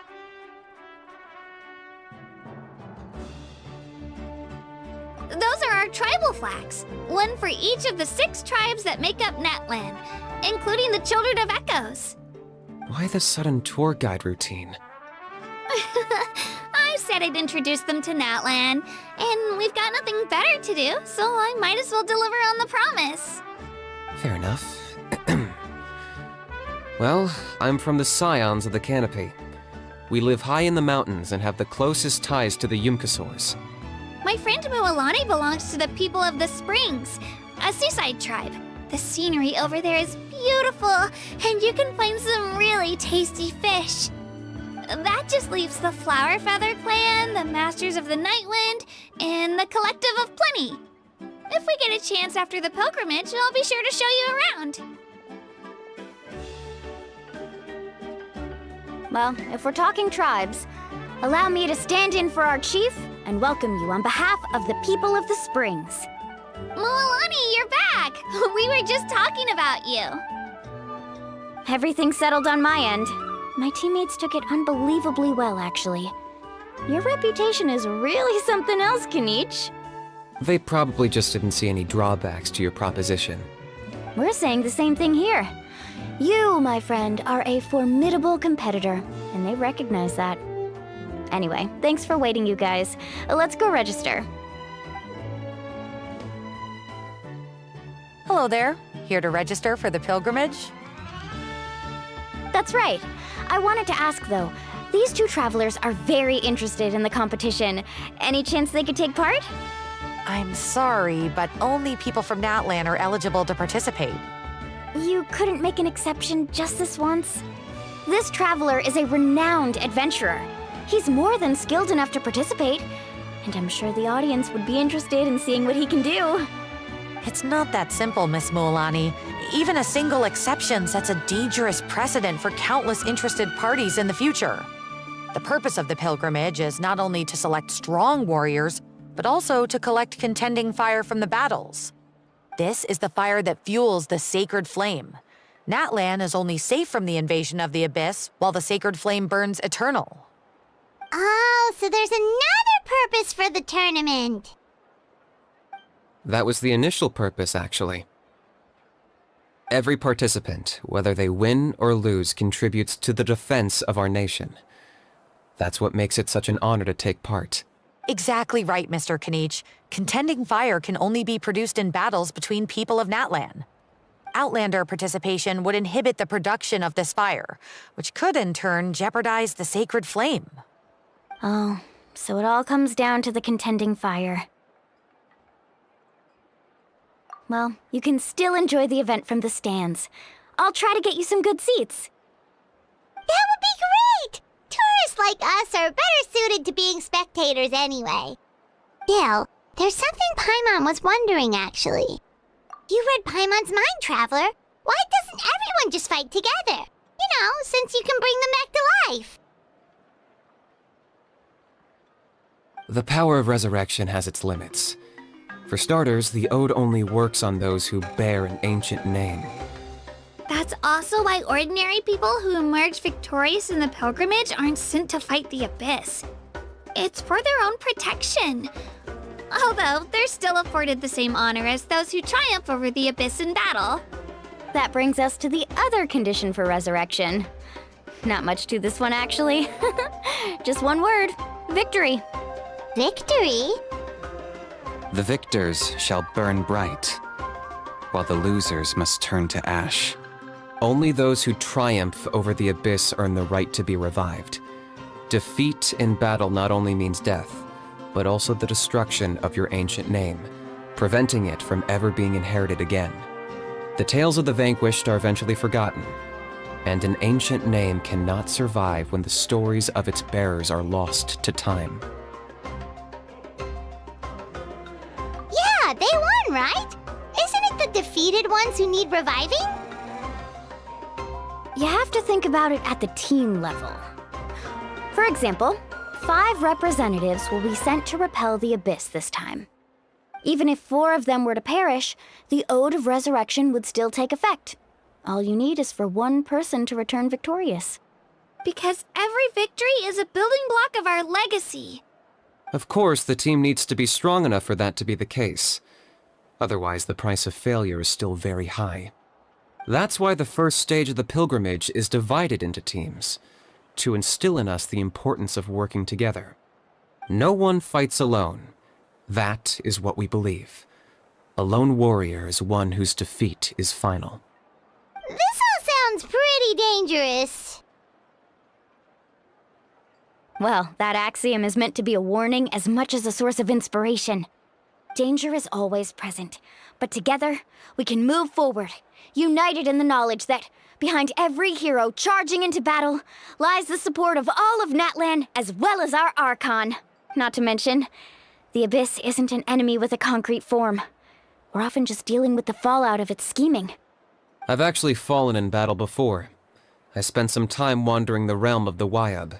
Those are our tribal flags. One for each of the 6 tribes that make up Natlan, including the Children of Echoes. Why the sudden tour guide routine? I said I'd introduce them to Natlan, and we've got nothing better to do, so I might as well deliver on the promise. Fair enough. Well, I'm from the Scions of the Canopy. We live high in the mountains and have the closest ties to the Yumkasaurs. My friend Mualani belongs to the people of the Springs, a seaside tribe. The scenery over there is beautiful, and you can find some really tasty fish. That just leaves the Flower Feather Clan, the Masters of the Nightwind, and the Collective of Plenty. If we get a chance after the pilgrimage, I'll be sure to show you around. Well, if we're talking tribes, allow me to stand in for our chief and welcome you on behalf of the people of the Springs. Mualani, you're back! We were just talking about you. Everything's settled on my end. My teammates took it unbelievably well, actually. Your reputation is really something else, Kanich. They probably just didn't see any drawbacks to your proposition. We're saying the same thing here. You, my friend, are a formidable competitor, and they recognize that. Anyway, thanks for waiting, you guys. Let's go register. Hello there. Here to register for the pilgrimage? That's right. I wanted to ask, though. These 2 travelers are very interested in the competition. Any chance they could take part? I'm sorry, but only people from Natlan are eligible to participate. You couldn't make an exception just this once? This traveler is a renowned adventurer. He's more than skilled enough to participate, and I'm sure the audience would be interested in seeing what he can do. It's not that simple, Miss Mualani. Even a single exception sets a dangerous precedent for countless interested parties in the future. The purpose of the pilgrimage is not only to select strong warriors, but also to collect contending fire from the battles. This is the fire that fuels the sacred flame. Natlan is only safe from the invasion of the Abyss, while the sacred flame burns eternal. Oh, so there's another purpose for the tournament. That was the initial purpose, actually. Every participant, whether they win or lose, contributes to the defense of our nation. That's what makes it such an honor to take part. Exactly right, Mr. Kanich. Contending fire can only be produced in battles between people of Natlan. Outlander participation would inhibit the production of this fire, which could in turn jeopardize the sacred flame. Oh, so it all comes down to the contending fire. Well, you can still enjoy the event from the stands. I'll try to get you some good seats. That would be great! Tourists like us are better suited to being spectators anyway. Still, there's something Paimon was wondering, actually. You read Paimon's Mind Traveler. Why doesn't everyone just fight together? You know, since you can bring them back to life. The power of resurrection has its limits. For starters, the ode only works on those who bear an ancient name. That's also why ordinary people who emerge victorious in the pilgrimage aren't sent to fight the Abyss. It's for their own protection. Although, they're still afforded the same honor as those who triumph over the Abyss in battle. That brings us to the other condition for resurrection. Not much to this one, actually. Just one word: victory. Victory? The victors shall burn bright, while the losers must turn to ash. Only those who triumph over the abyss earn the right to be revived. Defeat in battle not only means death, but also the destruction of your ancient name, preventing it from ever being inherited again. The tales of the vanquished are eventually forgotten, and an ancient name cannot survive when the stories of its bearers are lost to time. Yeah, they won, right? Isn't it the defeated ones who need reviving? You have to think about it at the team level. For example, 5 representatives will be sent to repel the Abyss this time. Even if 4 of them were to perish, the Ode of Resurrection would still take effect. All you need is for 1 person to return victorious. Because every victory is a building block of our legacy. Of course, the team needs to be strong enough for that to be the case. Otherwise, the price of failure is still very high. That's why the first stage of the pilgrimage is divided into teams, to instill in us the importance of working together. No one fights alone. That is what we believe. A lone warrior is one whose defeat is final. This all sounds pretty dangerous. Well, that axiom is meant to be a warning as much as a source of inspiration. Danger is always present, but together, we can move forward, united in the knowledge that behind every hero charging into battle lies the support of all of Natlan as well as our Archon. Not to mention, the Abyss isn't an enemy with a concrete form. We're often just dealing with the fallout of its scheming. I've actually fallen in battle before. I spent some time wandering the realm of the Wyab.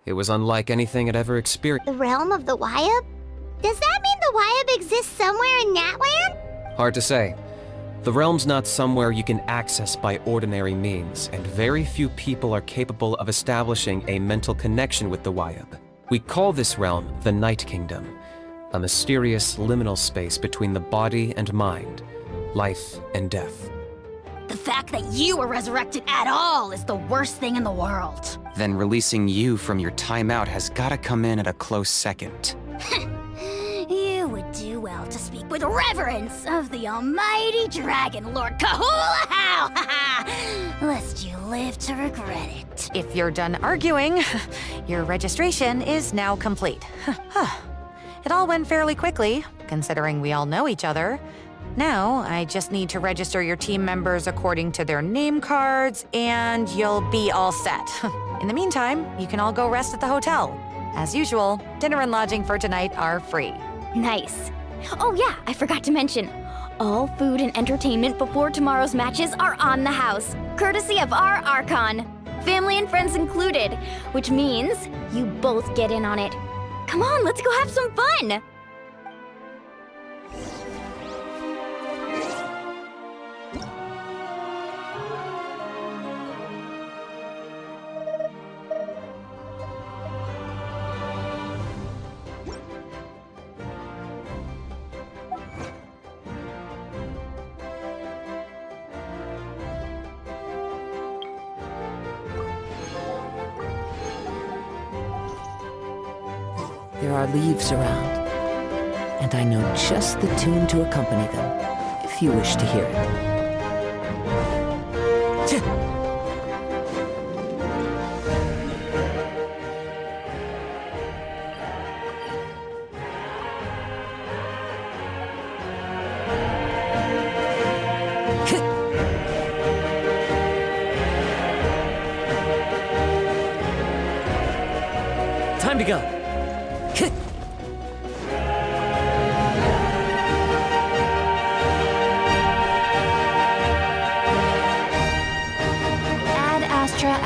It was unlike anything I'd ever experienced. The realm of the Wyab? Does that mean the Wyab exists somewhere in Natlan? Hard to say. The realm's not somewhere you can access by ordinary means, and very few people are capable of establishing a mental connection with the Wyab. We call this realm the Night Kingdom, a mysterious liminal space between the body and mind, life and death. The fact that you were resurrected at all is the worst thing in the world. Then releasing you from your timeout has gotta come in at a close second. You would do well to speak with reverence of the almighty Dragon Lord Kahula-How, lest you live to regret it. If you're done arguing, your registration is now complete. It all went fairly quickly, considering we all know each other. Now, I just need to register your team members according to their name cards, and you'll be all set. In the meantime, you can all go rest at the hotel. As usual, dinner and lodging for tonight are free. Nice. Oh yeah, I forgot to mention. All food and entertainment before tomorrow's matches are on the house, courtesy of our Archon. Family and friends included, which means you both get in on it. Come on, let's go have some fun! There are leaves around, and I know just the tune to accompany them, if you wish to hear it. Time to go. Ad Astra.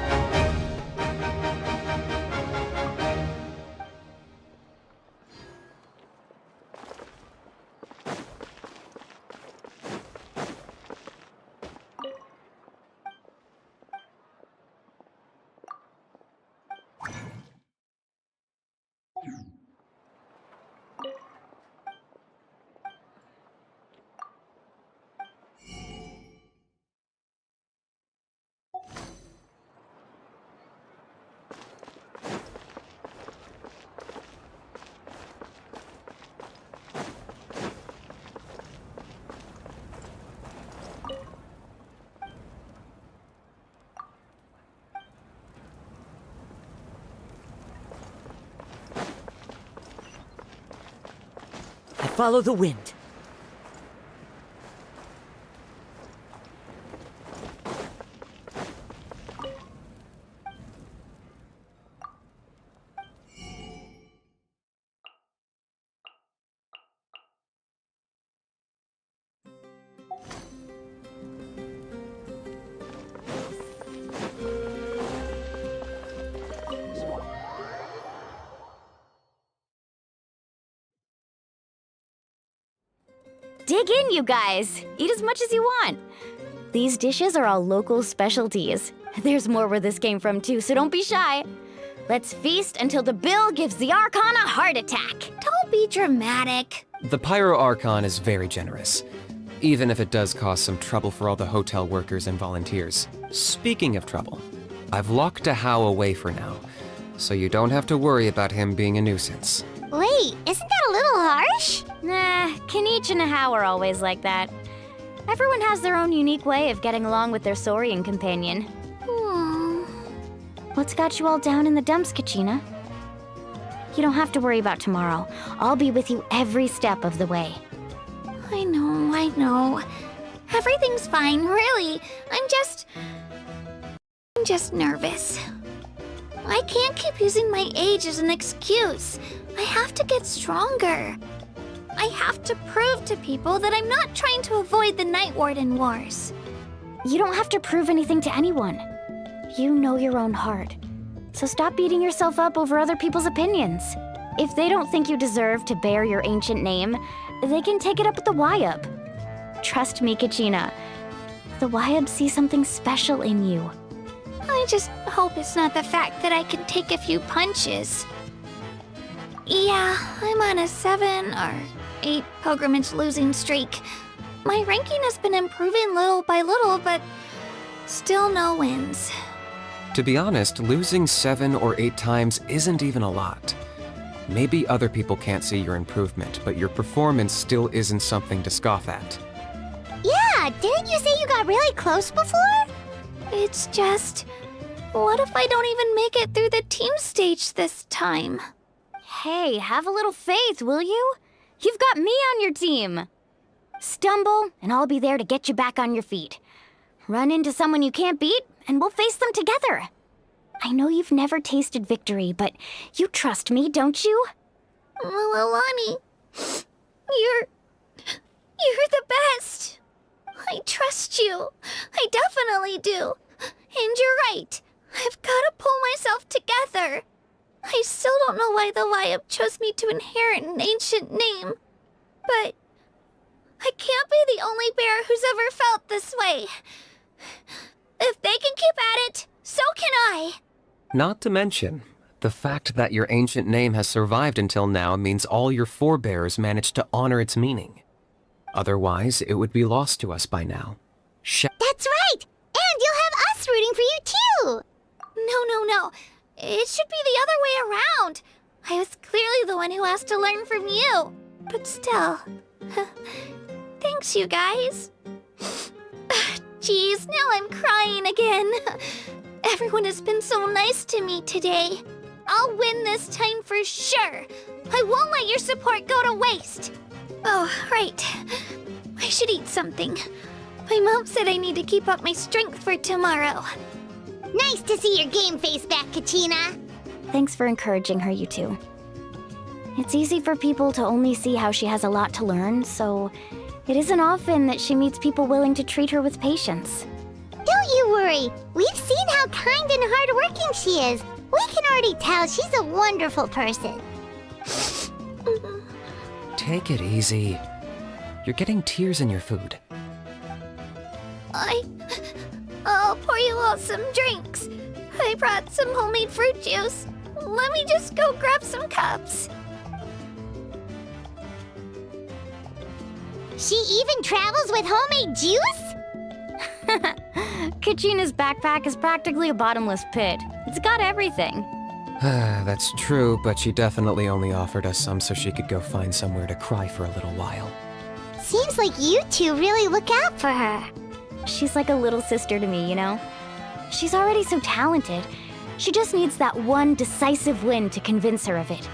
I follow the wind. Dig in, you guys. Eat as much as you want. These dishes are all local specialties. There's more where this came from too, so don't be shy. Let's feast until the bill gives the archon a heart attack. Don't be dramatic. The Pyro Archon is very generous, even if it does cause some trouble for all the hotel workers and volunteers. Speaking of trouble, I've locked Ahau away for now, so you don't have to worry about him being a nuisance. Wait, isn't that a little harsh? Nah, Kanich and Ahau are always like that. Everyone has their own unique way of getting along with their Saurian companion. What's got you all down in the dumps, Kachina? You don't have to worry about tomorrow. I'll be with you every step of the way. I know. Everything's fine, really. I'm just nervous. I can't keep using my age as an excuse. I have to get stronger. I have to prove to people that I'm not trying to avoid the Night Warden Wars. You don't have to prove anything to anyone. You know your own heart. So stop beating yourself up over other people's opinions. If they don't think you deserve to bear your ancient name, they can take it up with the Wyub. Trust me, Kachina. The Wyub see something special in you. I just hope it's not the fact that I can take a few punches. Yeah, I'm on a 7 or 8 pilgrimage losing streak. My ranking has been improving little by little, but still no wins. To be honest, losing 7 or 8 times isn't even a lot. Maybe other people can't see your improvement, but your performance still isn't something to scoff at. Yeah, didn't you say you got really close before? It's just, what if I don't even make it through the team stage this time? Hey, have a little faith, will you? You've got me on your team. Stumble, and I'll be there to get you back on your feet. Run into someone you can't beat, and we'll face them together. I know you've never tasted victory, but you trust me, don't you? Alani, you're the best. I trust you. I definitely do. And you're right. I've got to pull myself together. I still don't know why the Wyub chose me to inherit an ancient name. But I can't be the only bear who's ever felt this way. If they can keep at it, so can I. Not to mention, the fact that your ancient name has survived until now means all your forebears managed to honor its meaning. Otherwise, it would be lost to us by now. That's right! And you'll have us rooting for you too! No. It should be the other way around. I was clearly the one who asked to learn from you. But still... Thanks, you guys. Jeez, now I'm crying again. Everyone has been so nice to me today. I'll win this time for sure. I won't let your support go to waste. Oh, right. I should eat something. My mom said I need to keep up my strength for tomorrow. Nice to see your game face back, Kachina. Thanks for encouraging her, you two. It's easy for people to only see how she has a lot to learn, so it isn't often that she meets people willing to treat her with patience. Don't you worry. We've seen how kind and hardworking she is. We can already tell she's a wonderful person. Take it easy. You're getting tears in your food. I'll pour you all some drinks. I brought some homemade fruit juice. Let me just go grab some cups. She even travels with homemade juice? Kachina's backpack is practically a bottomless pit. It's got everything. That's true, but she definitely only offered us some so she could go find somewhere to cry for a little while. Seems like you two really look out for her. She's like a little sister to me, you know? She's already so talented. She just needs that one decisive win to convince her of it.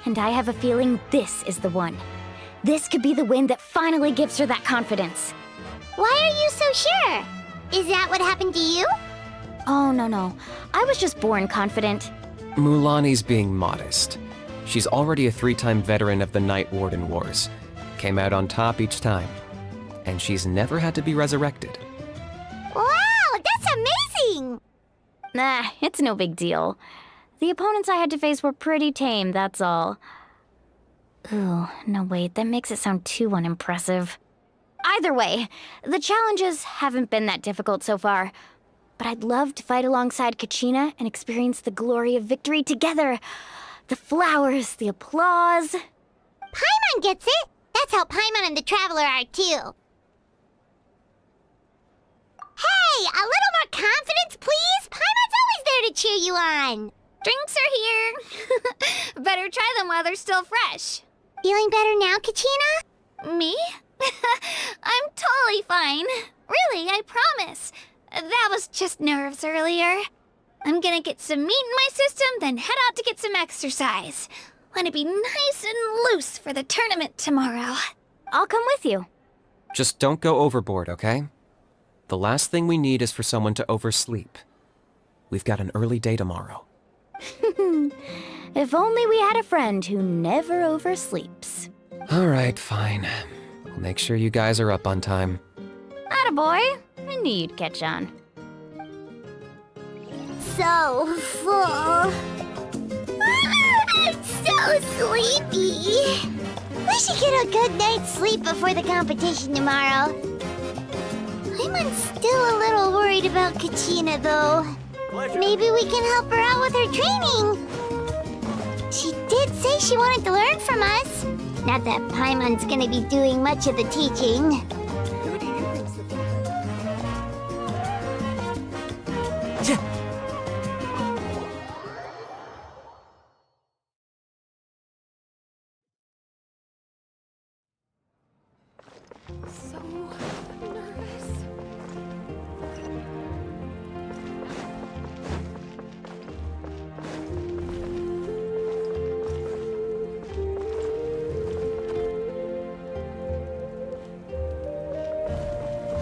And I have a feeling this is the one. This could be the win that finally gives her that confidence. Why are you so sure? Is that what happened to you? Oh, no. I was just born confident. Mulani's being modest. She's already a 3-time veteran of the Night Warden Wars. Came out on top each time. And she's never had to be resurrected. Wow, that's amazing! Nah, it's no big deal. The opponents I had to face were pretty tame, that's all. Ooh, no wait, that makes it sound too unimpressive. Either way, the challenges haven't been that difficult so far. But I'd love to fight alongside Kachina and experience the glory of victory together. The flowers, the applause. Paimon gets it! That's how Paimon and the Traveler are too. Hey, a little more confidence, please! Paimon's always there to cheer you on! Drinks are here. Better try them while they're still fresh. Feeling better now, Kachina? Me? I'm totally fine. Really, I promise. That was just nerves earlier. I'm gonna get some meat in my system, then head out to get some exercise. Want to be nice and loose for the tournament tomorrow. I'll come with you. Just don't go overboard, okay? The last thing we need is for someone to oversleep. We've got an early day tomorrow. If only we had a friend who never oversleeps. Alright, fine. I'll make sure you guys are up on time. Attaboy. I knew you'd catch on. So full. I'm so sleepy. We should get a good night's sleep before the competition tomorrow. I'm still a little worried about Kachina, though. Maybe we can help her out with her training. She did say she wanted to learn from us. Not that Paimon's gonna be doing much of the teaching. So nervous.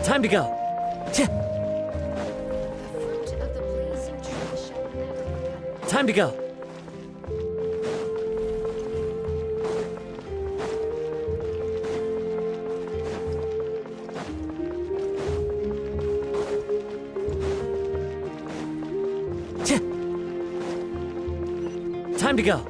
Time to go. Time to go. Time to go.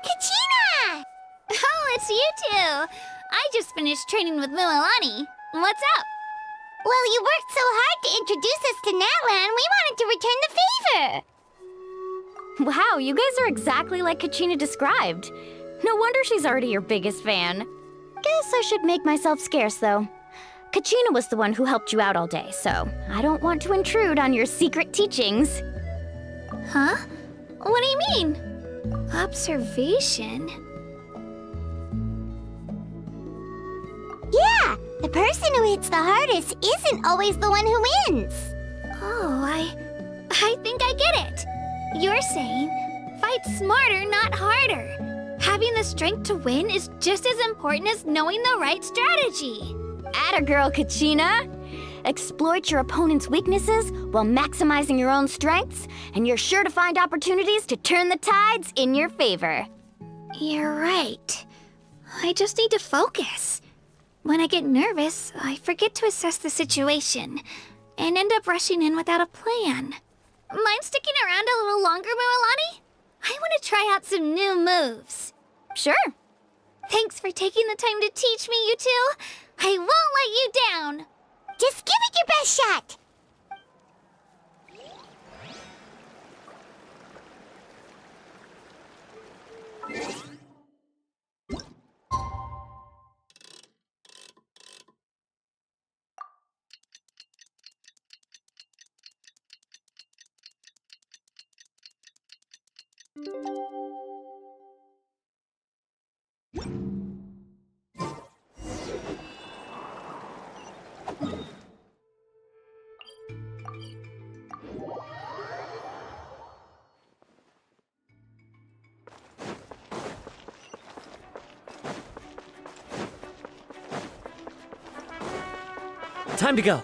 Kachina! Oh, it's you two. I just finished training with Mulani. What's up? Well, you worked so hard to introduce us to Natlan, we wanted to return the favor. Wow, you guys are exactly like Kachina described. No wonder she's already your biggest fan. Guess I should make myself scarce, though. Kachina was the one who helped you out all day, so I don't want to intrude on your secret teachings. Huh? What do you mean? Observation? Yeah, the person who hits the hardest isn't always the one who wins. Oh, I think I get it. You're saying, fight smarter, not harder. Having the strength to win is just as important as knowing the right strategy. Atta girl, Kachina! Exploit your opponent's weaknesses while maximizing your own strengths, and you're sure to find opportunities to turn the tides in your favor. You're right. I just need to focus. When I get nervous, I forget to assess the situation, and end up rushing in without a plan. Mind sticking around a little longer, Mualani? I want to try out some new moves. Sure. Thanks for taking the time to teach me, you two. I won't let you down. Just give it your best shot. Time to go.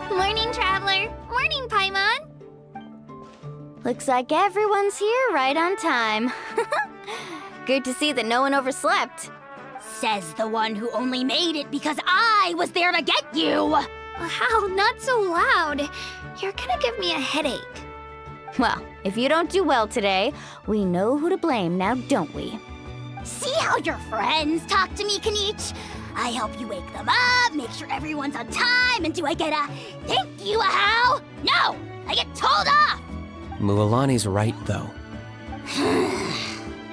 Morning, Traveler. Morning, Paimon. Looks like everyone's here right on time. Good to see that no one overslept. Says the one who only made it because I was there to get you. Wow, not so loud. You're gonna give me a headache. Well, if you don't do well today, we know who to blame now, don't we? See how your friends talk to me, Kanich? I help you wake them up, make sure everyone's on time, and do I get a thank you, how? No, I get told off. Mualani's right, though.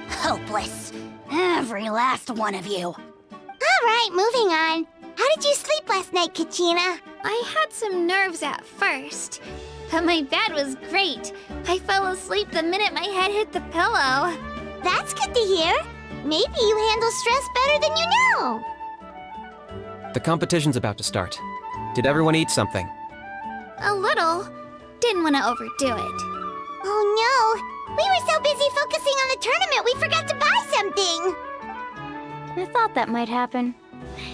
Hopeless. Every last one of you. All right, moving on. How did you sleep last night, Kachina? I had some nerves at first, but my bed was great. I fell asleep the minute my head hit the pillow. That's good to hear. Maybe you handle stress better than you know. The competition's about to start. Did everyone eat something? A little. Didn't want to overdo it. Oh no! We were so busy focusing on the tournament we forgot to buy something! I thought that might happen.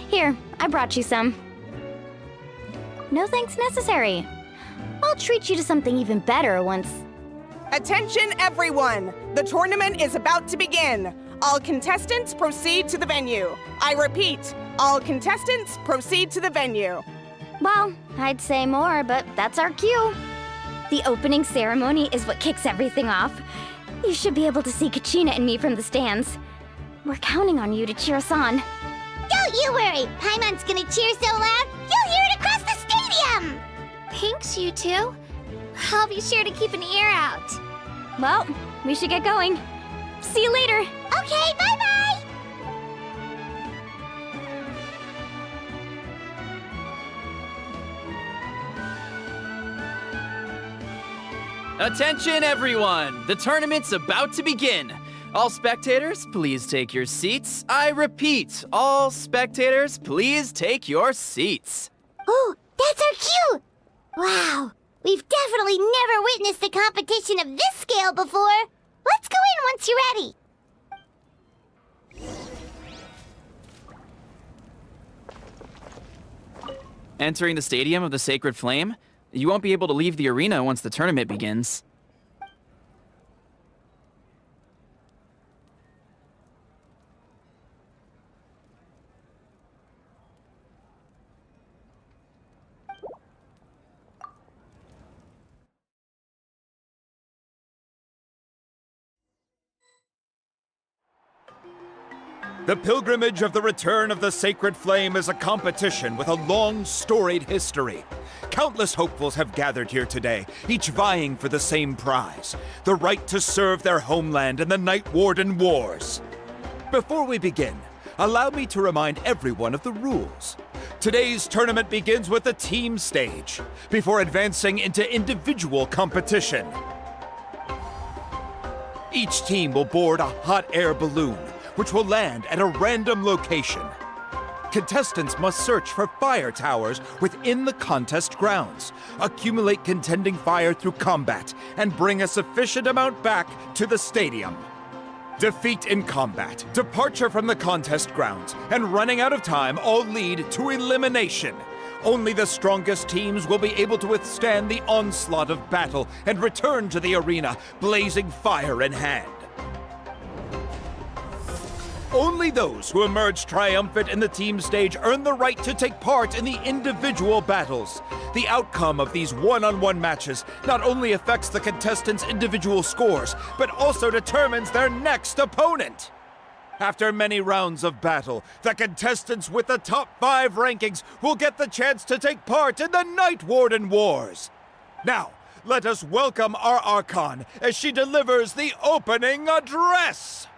Here, I brought you some. No thanks necessary. I'll treat you to something even better once... Attention everyone! The tournament is about to begin. All contestants proceed to the venue. I repeat, all contestants proceed to the venue. Well, I'd say more, but that's our cue. The opening ceremony is what kicks everything off. You should be able to see Kachina and me from the stands. We're counting on you to cheer us on. Don't you worry! Paimon's gonna cheer so loud, you'll hear it across the stadium! Thanks, you two. I'll be sure to keep an ear out. Well, we should get going. See you later. Okay, bye-bye! Attention, everyone! The tournament's about to begin. All spectators, please take your seats. I repeat, all spectators, please take your seats. Oh, that's our cue! Wow, we've definitely never witnessed a competition of this scale before. Let's go in once you're ready. Entering the Stadium of the Sacred Flame, you won't be able to leave the arena once the tournament begins. The pilgrimage of the return of the sacred flame is a competition with a long, storied history. Countless hopefuls have gathered here today, each vying for the same prize, the right to serve their homeland in the Night Warden Wars. Before we begin, allow me to remind everyone of the rules. Today's tournament begins with the team stage, before advancing into individual competition. Each team will board a hot air balloon, which will land at a random location. Contestants must search for fire towers within the contest grounds, accumulate contending fire through combat, and bring a sufficient amount back to the stadium. Defeat in combat, departure from the contest grounds, and running out of time all lead to elimination. Only the strongest teams will be able to withstand the onslaught of battle and return to the arena, blazing fire in hand. Only those who emerge triumphant in the team stage earn the right to take part in the individual battles. The outcome of these one-on-one matches not only affects the contestants' individual scores, but also determines their next opponent. After many rounds of battle, the contestants with the top 5 rankings will get the chance to take part in the Night Warden Wars. Now, let us welcome our archon as she delivers the opening address.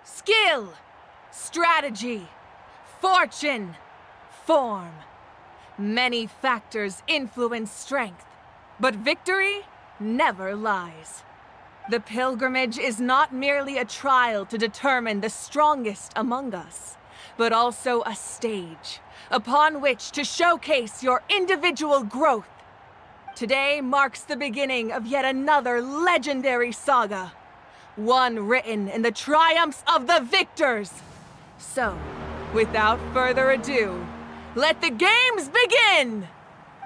Skill, strategy, fortune, form. Many factors influence strength, but victory never lies. The pilgrimage is not merely a trial to determine the strongest among us, but also a stage upon which to showcase your individual growth. Today marks the beginning of yet another legendary saga. One written in the triumphs of the victors. So, without further ado, let the games begin!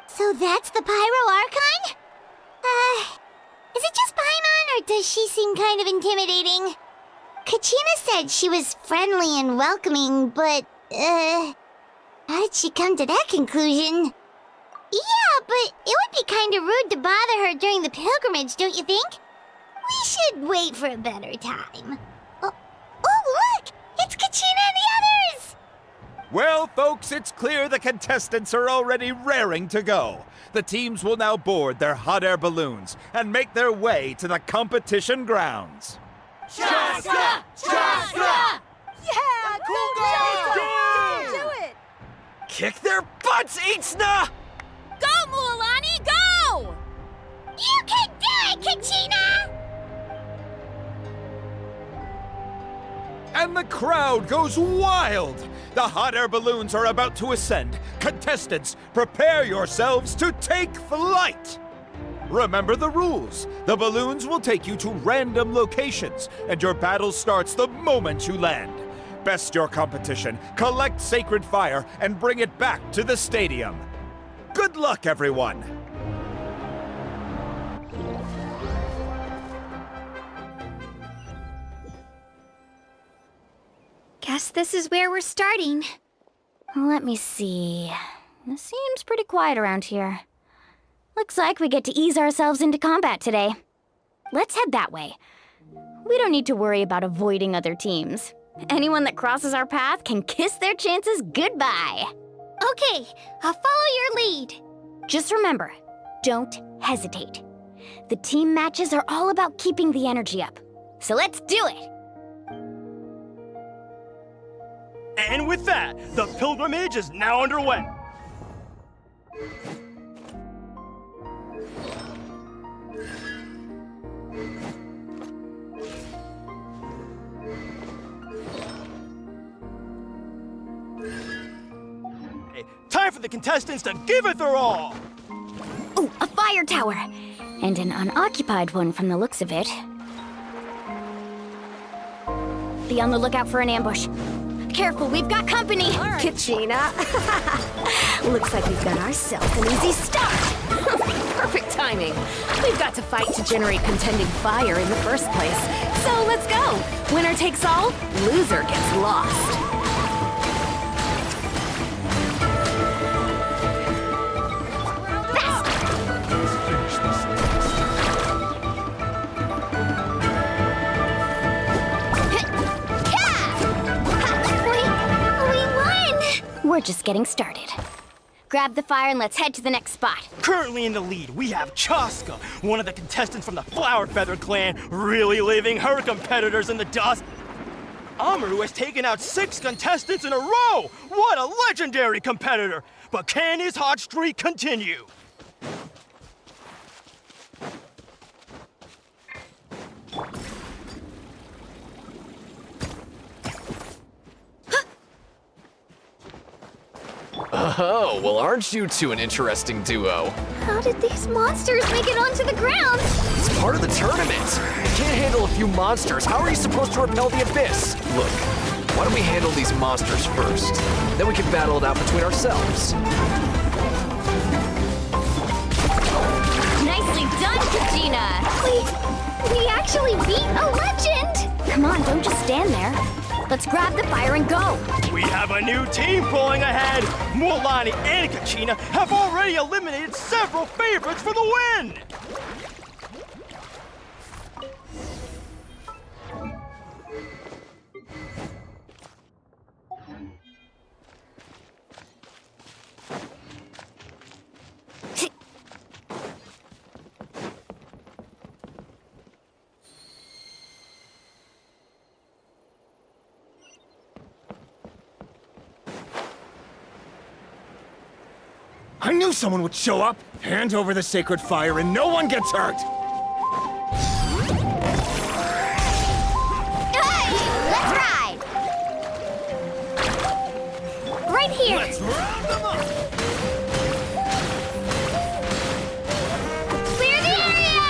So that's the Pyro Archon? Is it just Paimon, or does she seem kind of intimidating? Kachina said she was friendly and welcoming, but, how did she come to that conclusion? Yeah, but it would be kind of rude to bother her during the pilgrimage, don't you think? We should wait for a better time. Oh, look! It's Kachina and the others! Well, folks, it's clear the contestants are already raring to go. The teams will now board their hot air balloons and make their way to the competition grounds. Chaska! Chaska! Yeah, cool Do it! Kick their butts, Itzna! Go, Mualani, go! You can do it, Kachina! And the crowd goes wild! The hot air balloons are about to ascend. Contestants, prepare yourselves to take flight! Remember the rules. The balloons will take you to random locations, and your battle starts the moment you land. Best your competition, collect sacred fire, and bring it back to the stadium. Good luck, everyone! Guess this is where we're starting. Let me see. It seems pretty quiet around here. Looks like we get to ease ourselves into combat today. Let's head that way. We don't need to worry about avoiding other teams. Anyone that crosses our path can kiss their chances goodbye. Okay, I'll follow your lead. Just remember, don't hesitate. The team matches are all about keeping the energy up. So let's do it! And with that, the pilgrimage is now underway. Time for the contestants to give it their all! Ooh, a fire tower! And an unoccupied one from the looks of it. Be on the lookout for an ambush. Careful, we've got company! Right. Kachina. Looks like we've got ourselves an easy start. Perfect timing. We've got to fight to generate contending fire in the first place. So let's go. Winner takes all, loser gets lost. We're just getting started. Grab the fire and let's head to the next spot. Currently in the lead, we have Chaska, one of the contestants from the Flower Feather clan, really leaving her competitors in the dust. Amaru has taken out 6 contestants in a row! What a legendary competitor! But can his hot streak continue? Oh, well, aren't you two an interesting duo? How did these monsters make it onto the ground? It's part of the tournament. You can't handle a few monsters. How are you supposed to repel the abyss? Look, why don't we handle these monsters first? Then we can battle it out between ourselves. Nicely done, Kajina! We actually beat a legend! Come on, don't just stand there. Let's grab the fire and go! We have a new team pulling ahead! Mualani and Kachina have already eliminated several favorites for the win! I knew someone would show up! Hand over the sacred fire and no one gets hurt! Hey! Let's ride! Right here! Let's round them up! Clear the area!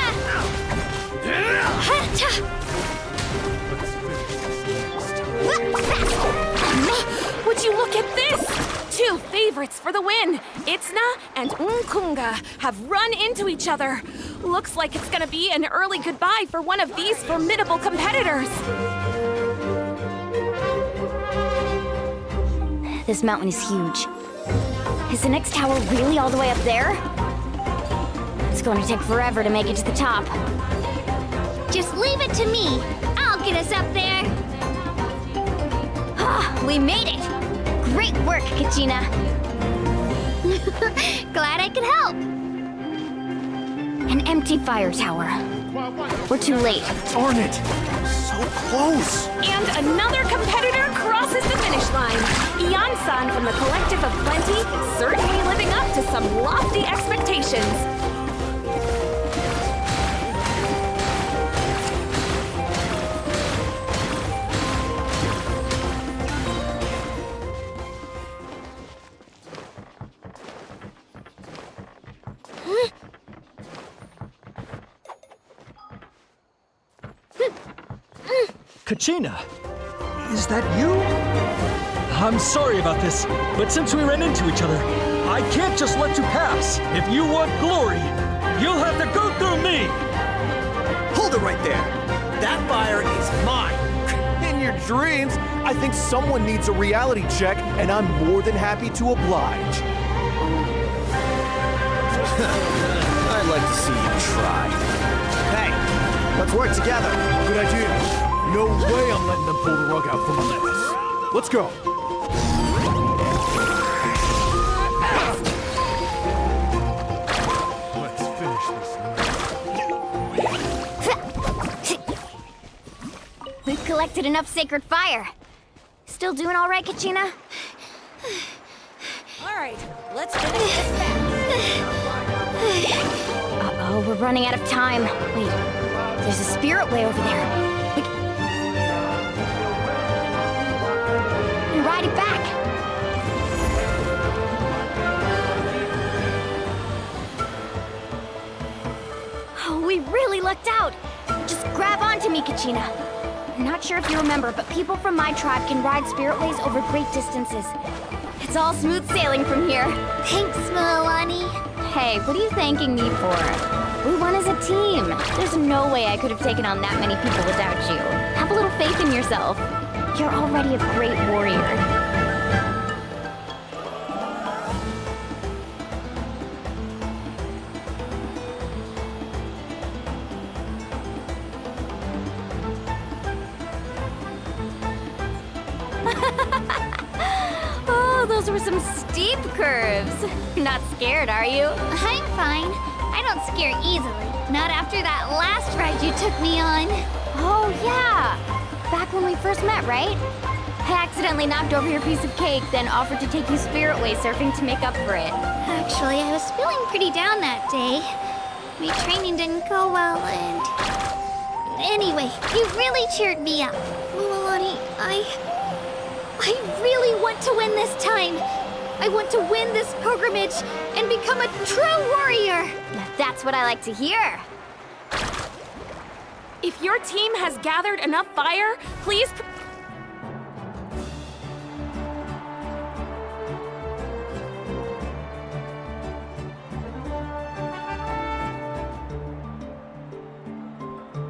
Would you look at this? 2 favorites for the win! Itzna and Unkunga have run into each other. Looks like it's gonna be an early goodbye for one of these formidable competitors. This mountain is huge. Is the next tower really all the way up there? It's going to take forever to make it to the top. Just leave it to me. I'll get us up there. Ah, we made it! Great work, Kachina. Glad I could help. An empty fire tower. We're too late. Darn it! So close! And another competitor crosses the finish line. Ian-san from the Collective of Plenty, certainly living up to some lofty expectations. Kachina, is that you? I'm sorry about this, but since we ran into each other, I can't just let you pass. If you want glory, you'll have to go through me! Hold it right there! That fire is mine! In your dreams, I think someone needs a reality check, and I'm more than happy to oblige. I'd like to see you try. Hey, let's work together. Good idea. No way I'm letting them pull the rug out from under us. Let's go. Let's finish this. We've collected enough sacred fire. Still doing all right, Kachina? All right, let's finish this battle. Uh-oh, we're running out of time. Wait, there's a spirit way over there. We can ride it back. Oh, we really lucked out. Just grab onto me, Kachina. I'm not sure if you remember, but people from my tribe can ride spiritways over great distances. It's all smooth sailing from here. Thanks, Milani. Hey, what are you thanking me for? We won as a team. There's no way I could have taken on that many people without you. Have a little faith in yourself. You're already a great warrior. Oh, those were some steep curves. Not scared, are you? I'm fine. I don't scare easily. Not after that last ride you took me on. Oh, yeah. Back when we first met, right? I accidentally knocked over your piece of cake, then offered to take you spirit way surfing to make up for it. Actually, I was feeling pretty down that day. My training didn't go well, and... Anyway, you really cheered me up. Mualani, I really want to win this time. I want to win this pilgrimage and become a true warrior. That's what I like to hear. If your team has gathered enough fire, please...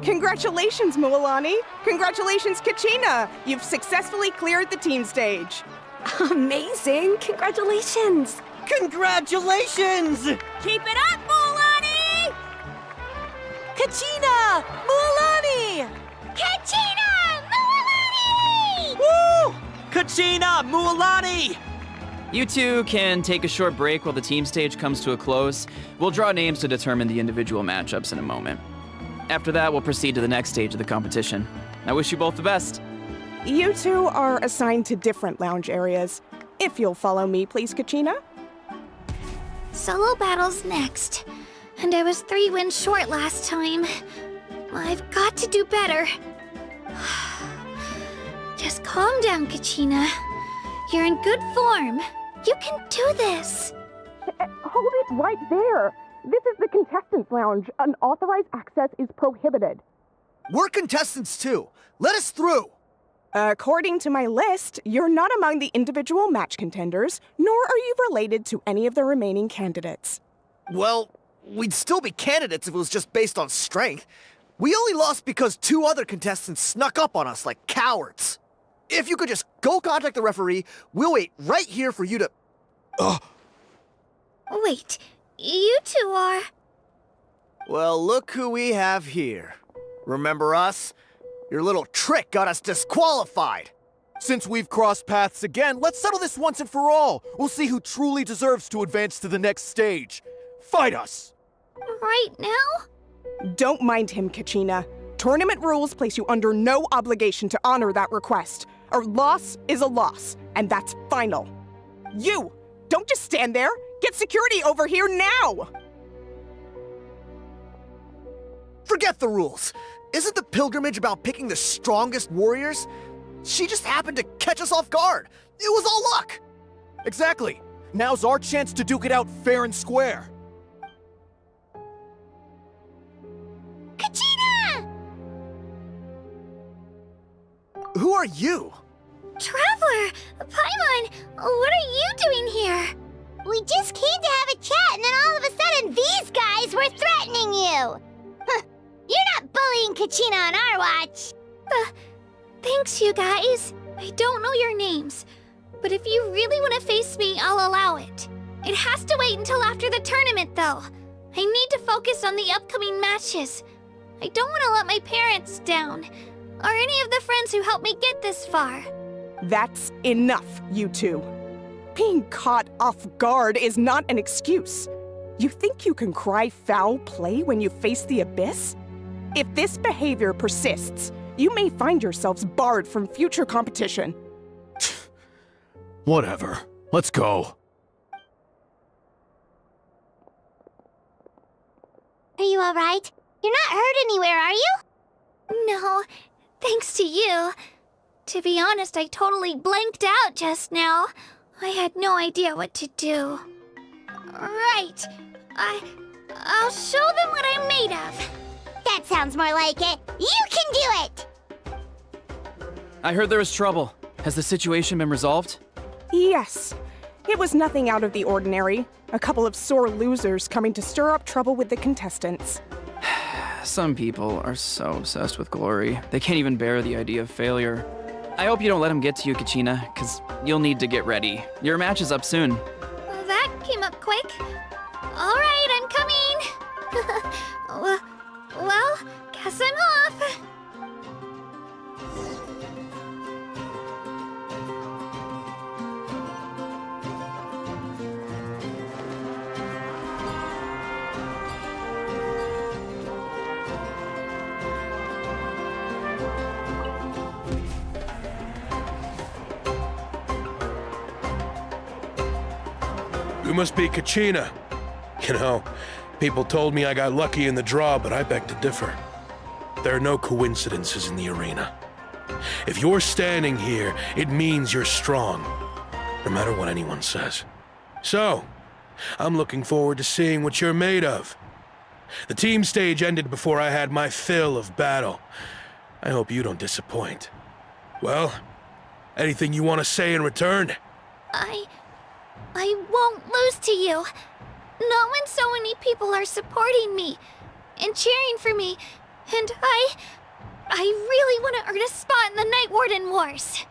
Congratulations, Mualani! Congratulations, Kachina! You've successfully cleared the team stage. Amazing! Congratulations! Congratulations! Keep it up, Mualani! Kachina! Mualani! Kachina! Mualani! Woo! Kachina! Mualani! You two can take a short break while the team stage comes to a close. We'll draw names to determine the individual matchups in a moment. After that, we'll proceed to the next stage of the competition. I wish you both the best. You two are assigned to different lounge areas. If you'll follow me, please, Kachina. Solo battle's next. And I was 3 wins short last time. I've got to do better. Just calm down, Kachina. You're in good form. You can do this. Hold it right there. This is the contestants' lounge. Unauthorized access is prohibited. We're contestants too. Let us through. According to my list, you're not among the individual match contenders, nor are you related to any of the remaining candidates. Well, we'd still be candidates if it was just based on strength. We only lost because 2 other contestants snuck up on us like cowards. If you could just go contact the referee, we'll wait right here for you to... Wait, you two are... Well, look who we have here. Remember us? Your little trick got us disqualified. Since we've crossed paths again, let's settle this once and for all. We'll see who truly deserves to advance to the next stage. Fight us! Right now? Don't mind him, Kachina. Tournament rules place you under no obligation to honor that request. A loss is a loss, and that's final. You! Don't just stand there! Get security over here now! Forget the rules. Isn't the pilgrimage about picking the strongest warriors? She just happened to catch us off guard. It was all luck. Exactly. Now's our chance to duke it out fair and square. Kachina! Who are you? Traveler! Paimon! What are you doing here? We just came to have a chat, and then all of a sudden these guys were threatening you! Huh. You're not bullying Kachina on our watch! Thanks, you guys. I don't know your names, but if you really want to face me, I'll allow it. It has to wait until after the tournament, though. I need to focus on the upcoming matches. I don't want to let my parents down, or any of the friends who helped me get this far. That's enough, you two. Being caught off guard is not an excuse. You think you can cry foul play when you face the abyss? If this behavior persists, you may find yourselves barred from future competition. Whatever. Let's go. Are you alright? You're not hurt anywhere, are you? No, thanks to you. To be honest, I totally blanked out just now. I had no idea what to do. Right. I'll show them what I'm made of. That sounds more like it. You can do it! I heard there was trouble. Has the situation been resolved? Yes. It was nothing out of the ordinary. A couple of sore losers coming to stir up trouble with the contestants. Some people are so obsessed with glory, they can't even bear the idea of failure. I hope you don't let him get to you, Kachina, because you'll need to get ready. Your match is up soon. Well, that came up quick. All right, I'm coming. Well, guess I'm off. You must be Kachina. You know, people told me I got lucky in the draw, but I beg to differ. There are no coincidences in the arena. If you're standing here, it means you're strong, no matter what anyone says. So, I'm looking forward to seeing what you're made of. The team stage ended before I had my fill of battle. I hope you don't disappoint. Well, anything you want to say in return? I won't lose to you. Not when so many people are supporting me and cheering for me, and I really want to earn a spot in the Night Warden Wars.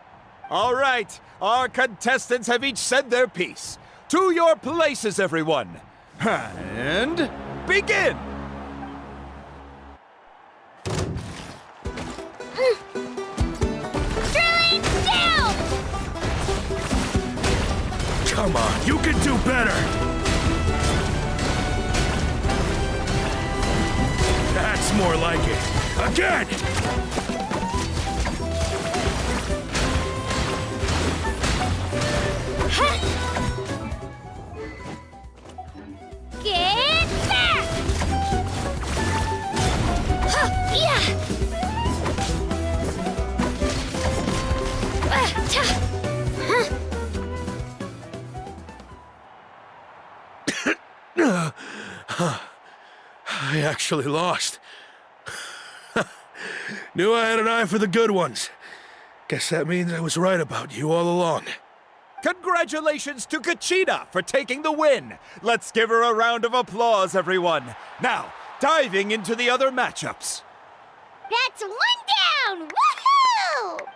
All right, our contestants have each said their piece. To your places, everyone. And begin! Drilling down! Come on, you can do better! That's more like it. Again! Get back! Yeah! I actually lost. Knew I had an eye for the good ones. Guess that means I was right about you all along. Congratulations to Kachina for taking the win. Let's give her a round of applause, everyone. Now, diving into the other matchups. That's one down! Woohoo!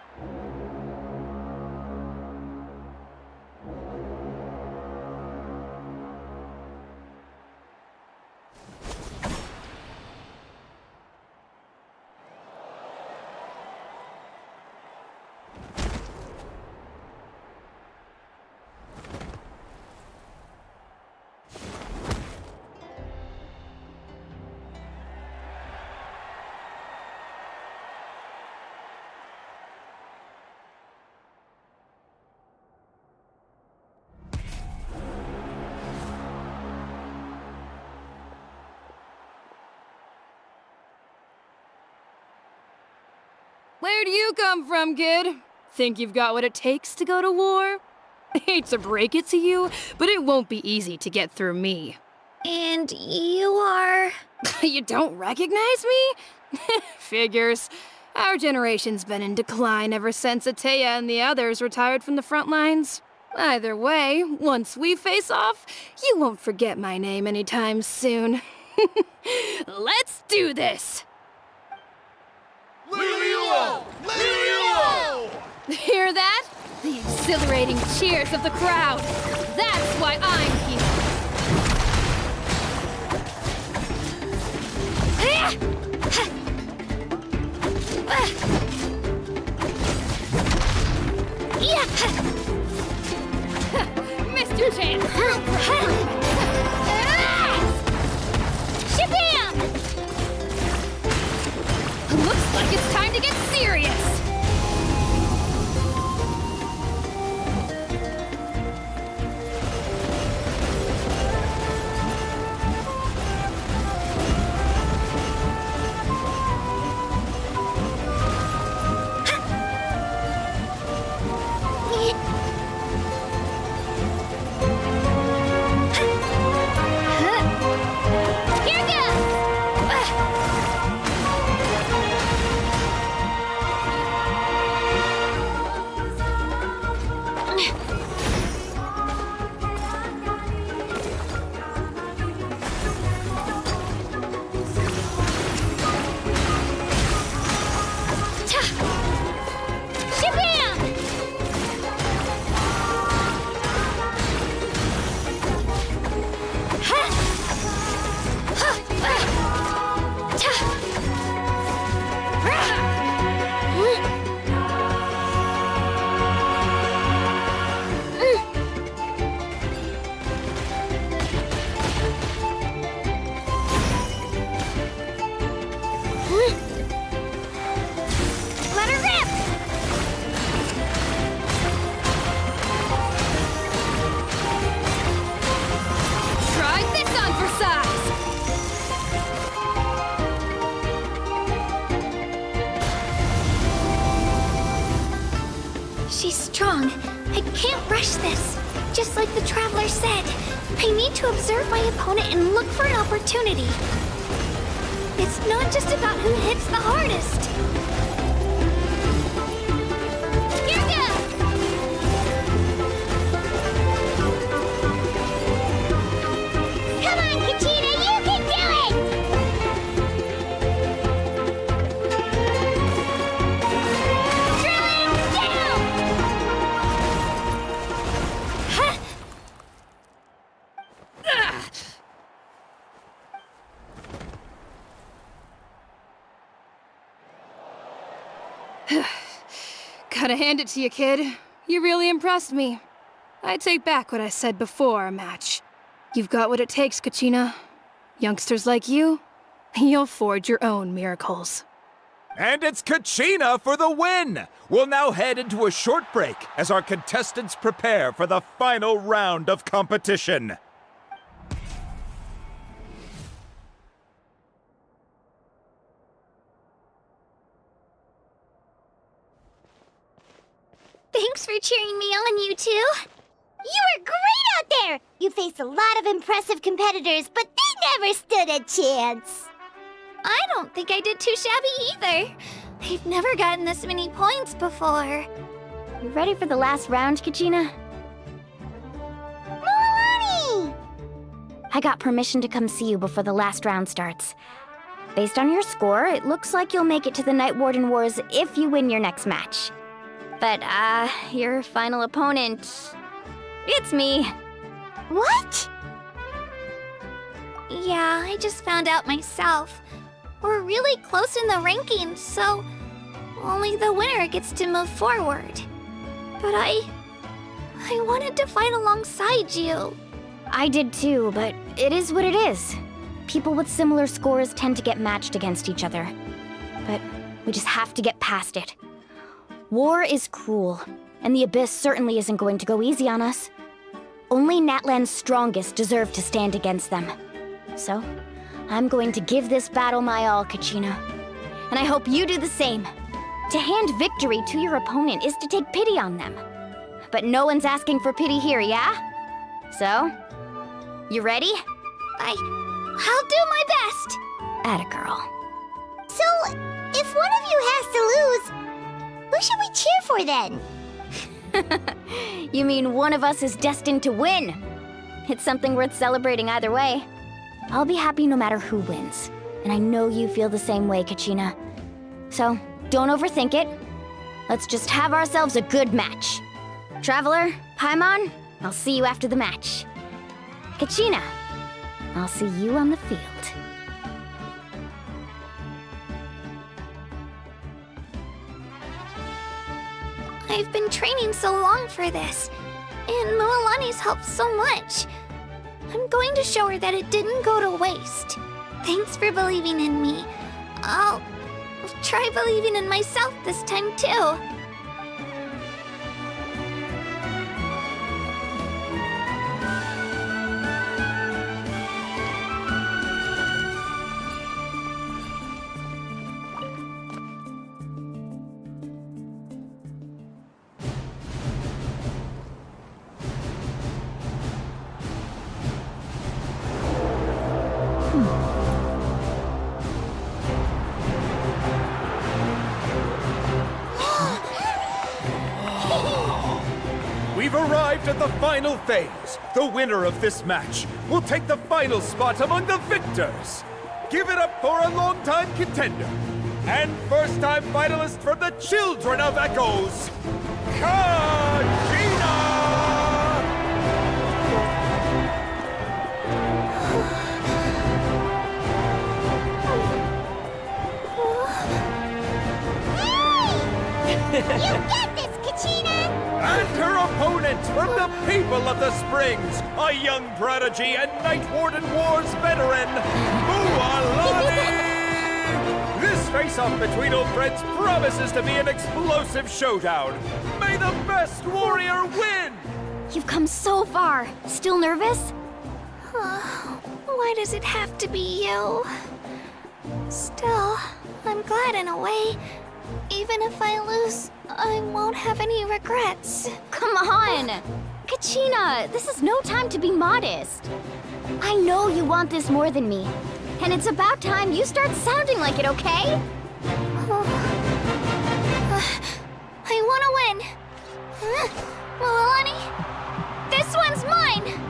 Where do you come from, kid? Think you've got what it takes to go to war? Hate to break it to you, but it won't be easy to get through me. And you are... You don't recognize me? Figures. Our generation's been in decline ever since Ateya and the others retired from the front lines. Either way, once we face off, you won't forget my name anytime soon. Let's do this! Hear that? The exhilarating cheers of the crowd. That's why I'm here. Missed your chance. Shabam! Looks like it's time to get serious. Here goes! She's strong. I can't rush this. Just like the Traveler said, I need to observe my opponent and look for an opportunity. It's not just about who hits the hardest. Come on, Kachina, you can do it! Drilling down! Gotta hand it to you, kid. You really impressed me. I take back what I said before our match. You've got what it takes, Kachina. Youngsters like you, you'll forge your own miracles. And it's Kachina for the win! We'll now head into a short break as our contestants prepare for the final round of competition. Thanks for cheering me on, you two. You were great out there! You faced a lot of impressive competitors, but they never stood a chance. I don't think I did too shabby either. I've never gotten this many points before. You ready for the last round, Kachina? Milani! I got permission to come see you before the last round starts. Based on your score, it looks like you'll make it to the Night Warden Wars if you win your next match. But, your final opponent... It's me. What? Yeah, I just found out myself. We're really close in the rankings, so only the winner gets to move forward. But I wanted to fight alongside you. I did too, but it is what it is. People with similar scores tend to get matched against each other. But we just have to get past it. War is cruel, and the Abyss certainly isn't going to go easy on us. Only Natlan's strongest deserve to stand against them. So, I'm going to give this battle my all, Kachina. And I hope you do the same. To hand victory to your opponent is to take pity on them. But no one's asking for pity here, yeah? So, you ready? I'll do my best. Atta girl. So, if one of you has to lose, who should we cheer for then? You mean one of us is destined to win? It's something worth celebrating either way. I'll be happy no matter who wins. And I know you feel the same way, Kachina. So, don't overthink it. Let's just have ourselves a good match. Traveler, Paimon, I'll see you after the match. Kachina, I'll see you on the field. I've been training so long for this, and Milani's helped so much. I'm going to show her that it didn't go to waste. Thanks for believing in me. I'll try believing in myself this time too. We've arrived at the final phase. The winner of this match will take the final spot among the victors. Give it up for a longtime contender and first-time finalist from the Children of Echoes, Kachina! You get this, Kachina! And her opponent from the people of the Springs, a young prodigy and Night Warden Wars veteran, Mualani! This face-off between old friends promises to be an explosive showdown. May the best warrior win! You've come so far. Still nervous? Why does it have to be you? Still, I'm glad in a way. Even if I lose, I won't have any regrets. Come on! Kachina, this is no time to be modest. I know you want this more than me. And it's about time you start sounding like it, okay? I want to win. Milani, this one's mine.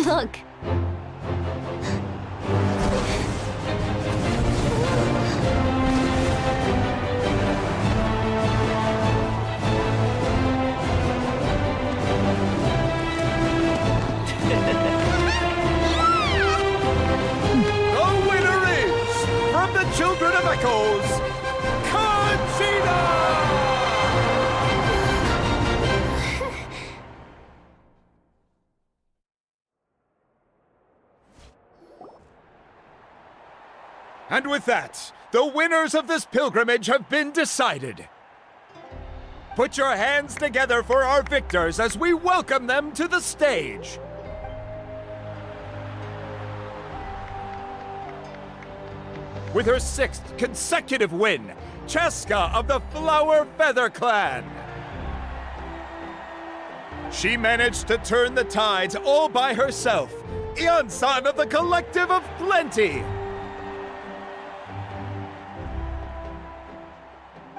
Look. The winner is, from the Children of Echoes, Kachina! And with that, the winners of this pilgrimage have been decided. Put your hands together for our victors as we welcome them to the stage. With her 6th consecutive win, Cheska of the Flower Feather Clan. She managed to turn the tides all by herself. Ian-san of the Collective of Plenty.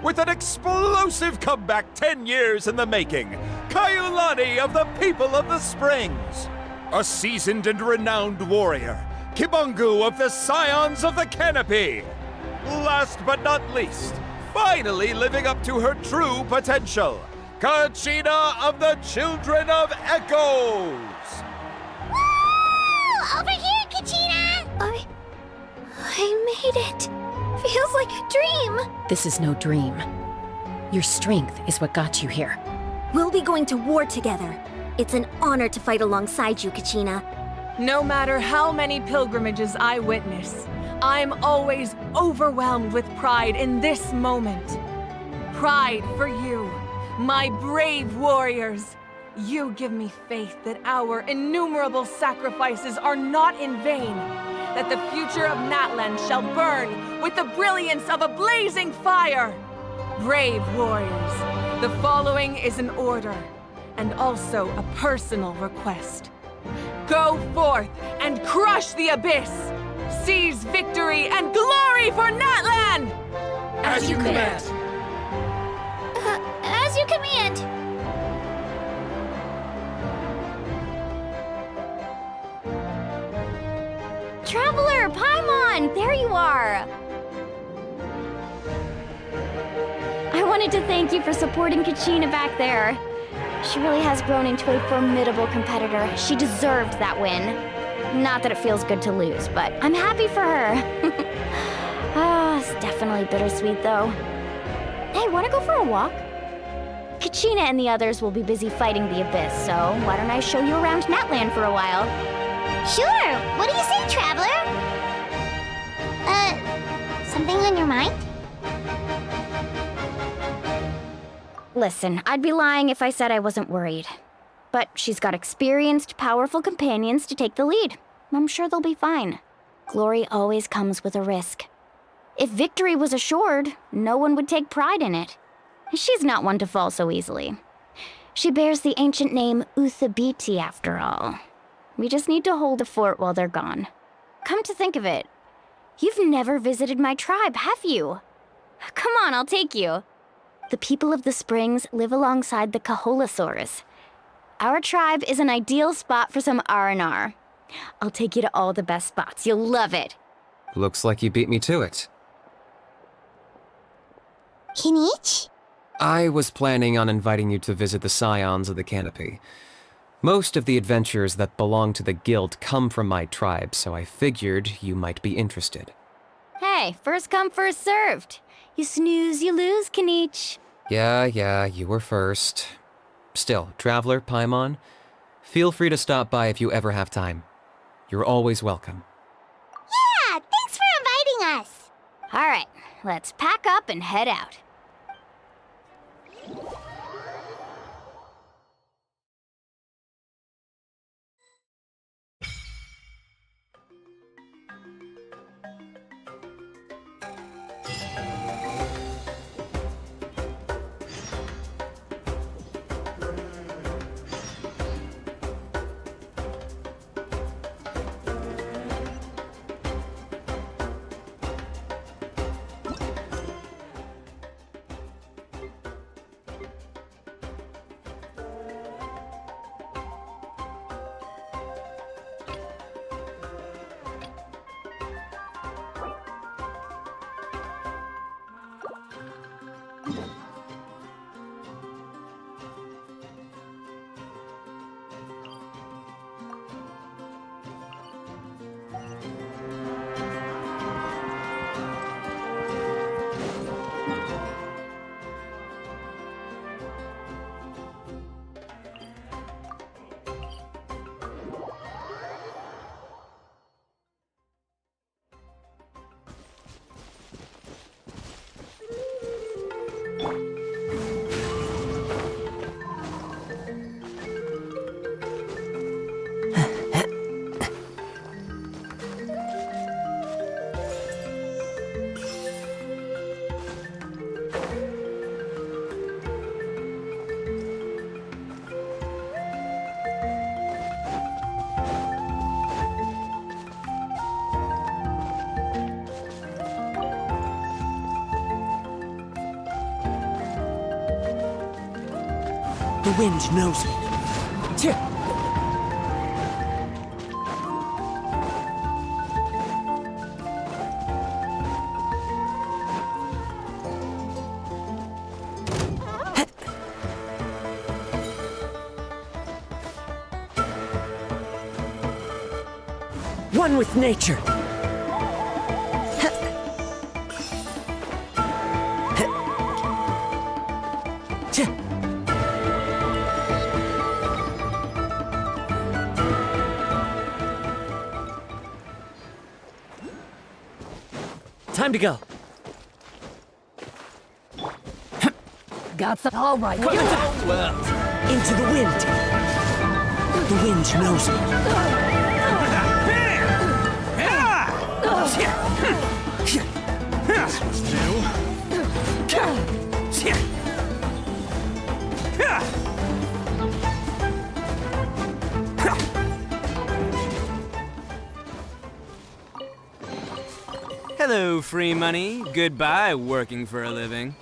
With an explosive comeback 10 years in the making, Kaiulani of the People of the Springs. A seasoned and renowned warrior, Kibangu of the Scions of the Canopy. Last but not least, finally living up to her true potential, Kachina of the Children of Echoes. Woo! Over here, Kachina! I made it. Feels like a dream. This is no dream. Your strength is what got you here. We'll be going to war together. It's an honor to fight alongside you, Kachina. No matter how many pilgrimages I witness, I'm always overwhelmed with pride in this moment. Pride for you, my brave warriors. You give me faith that our innumerable sacrifices are not in vain, that the future of Natlan shall burn with the brilliance of a blazing fire. Brave warriors, the following is an order, and also a personal request. Go forth and crush the abyss! Seize victory and glory for Natlan! As you command. As you command. Traveler, Paimon, there you are! I wanted to thank you for supporting Kachina back there. She really has grown into a formidable competitor. She deserved that win. Not that it feels good to lose, but I'm happy for her. It's definitely bittersweet, though. Hey, wanna go for a walk? Kachina and the others will be busy fighting the Abyss, so why don't I show you around Natlan for a while? Sure. What do you say, Traveler? Something on your mind? Listen, I'd be lying if I said I wasn't worried. But she's got experienced, powerful companions to take the lead. I'm sure they'll be fine. Glory always comes with a risk. If victory was assured, no one would take pride in it. She's not one to fall so easily. She bears the ancient name Uthabiti, after all. We just need to hold the fort while they're gone. Come to think of it, you've never visited my tribe, have you? Come on, I'll take you. The people of the Springs live alongside the Kaholasaurus. Our tribe is an ideal spot for some R&R. I'll take you to all the best spots. You'll love it. Looks like you beat me to it. Kinich? I was planning on inviting you to visit the Scions of the Canopy. Most of the adventurers that belong to the guild come from my tribe, so I figured you might be interested. Hey, first come, first served. You snooze, you lose, Kinich. Yeah, you were first. Still, Traveler, Paimon, feel free to stop by if you ever have time. You're always welcome. Yeah, thanks for inviting us. All right, let's pack up and head out. The wind knows me. One with nature. Time to go. Got some. All right. Into the wind. The wind knows me. This was new. Hello, free money. Goodbye, working for a living.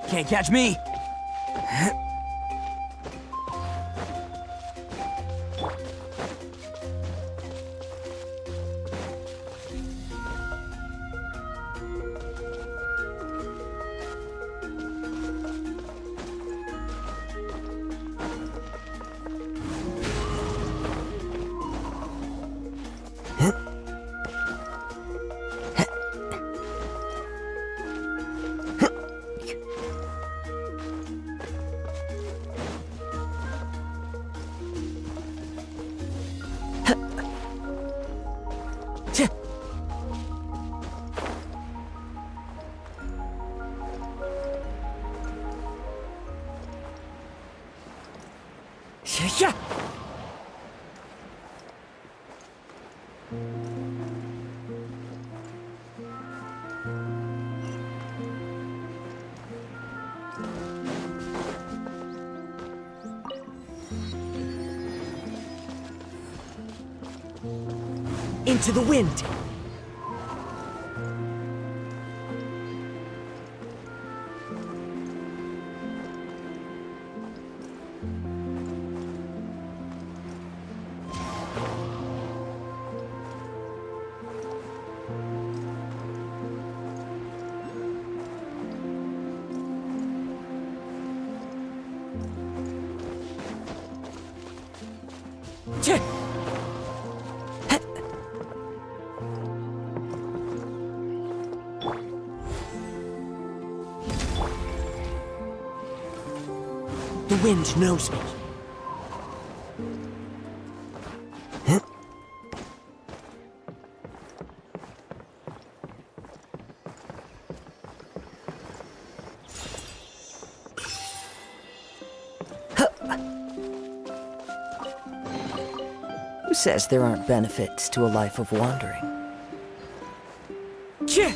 Can't catch me! Yeah. Into the wind. The wind knows me. Who says there aren't benefits to a life of wandering? Yeah.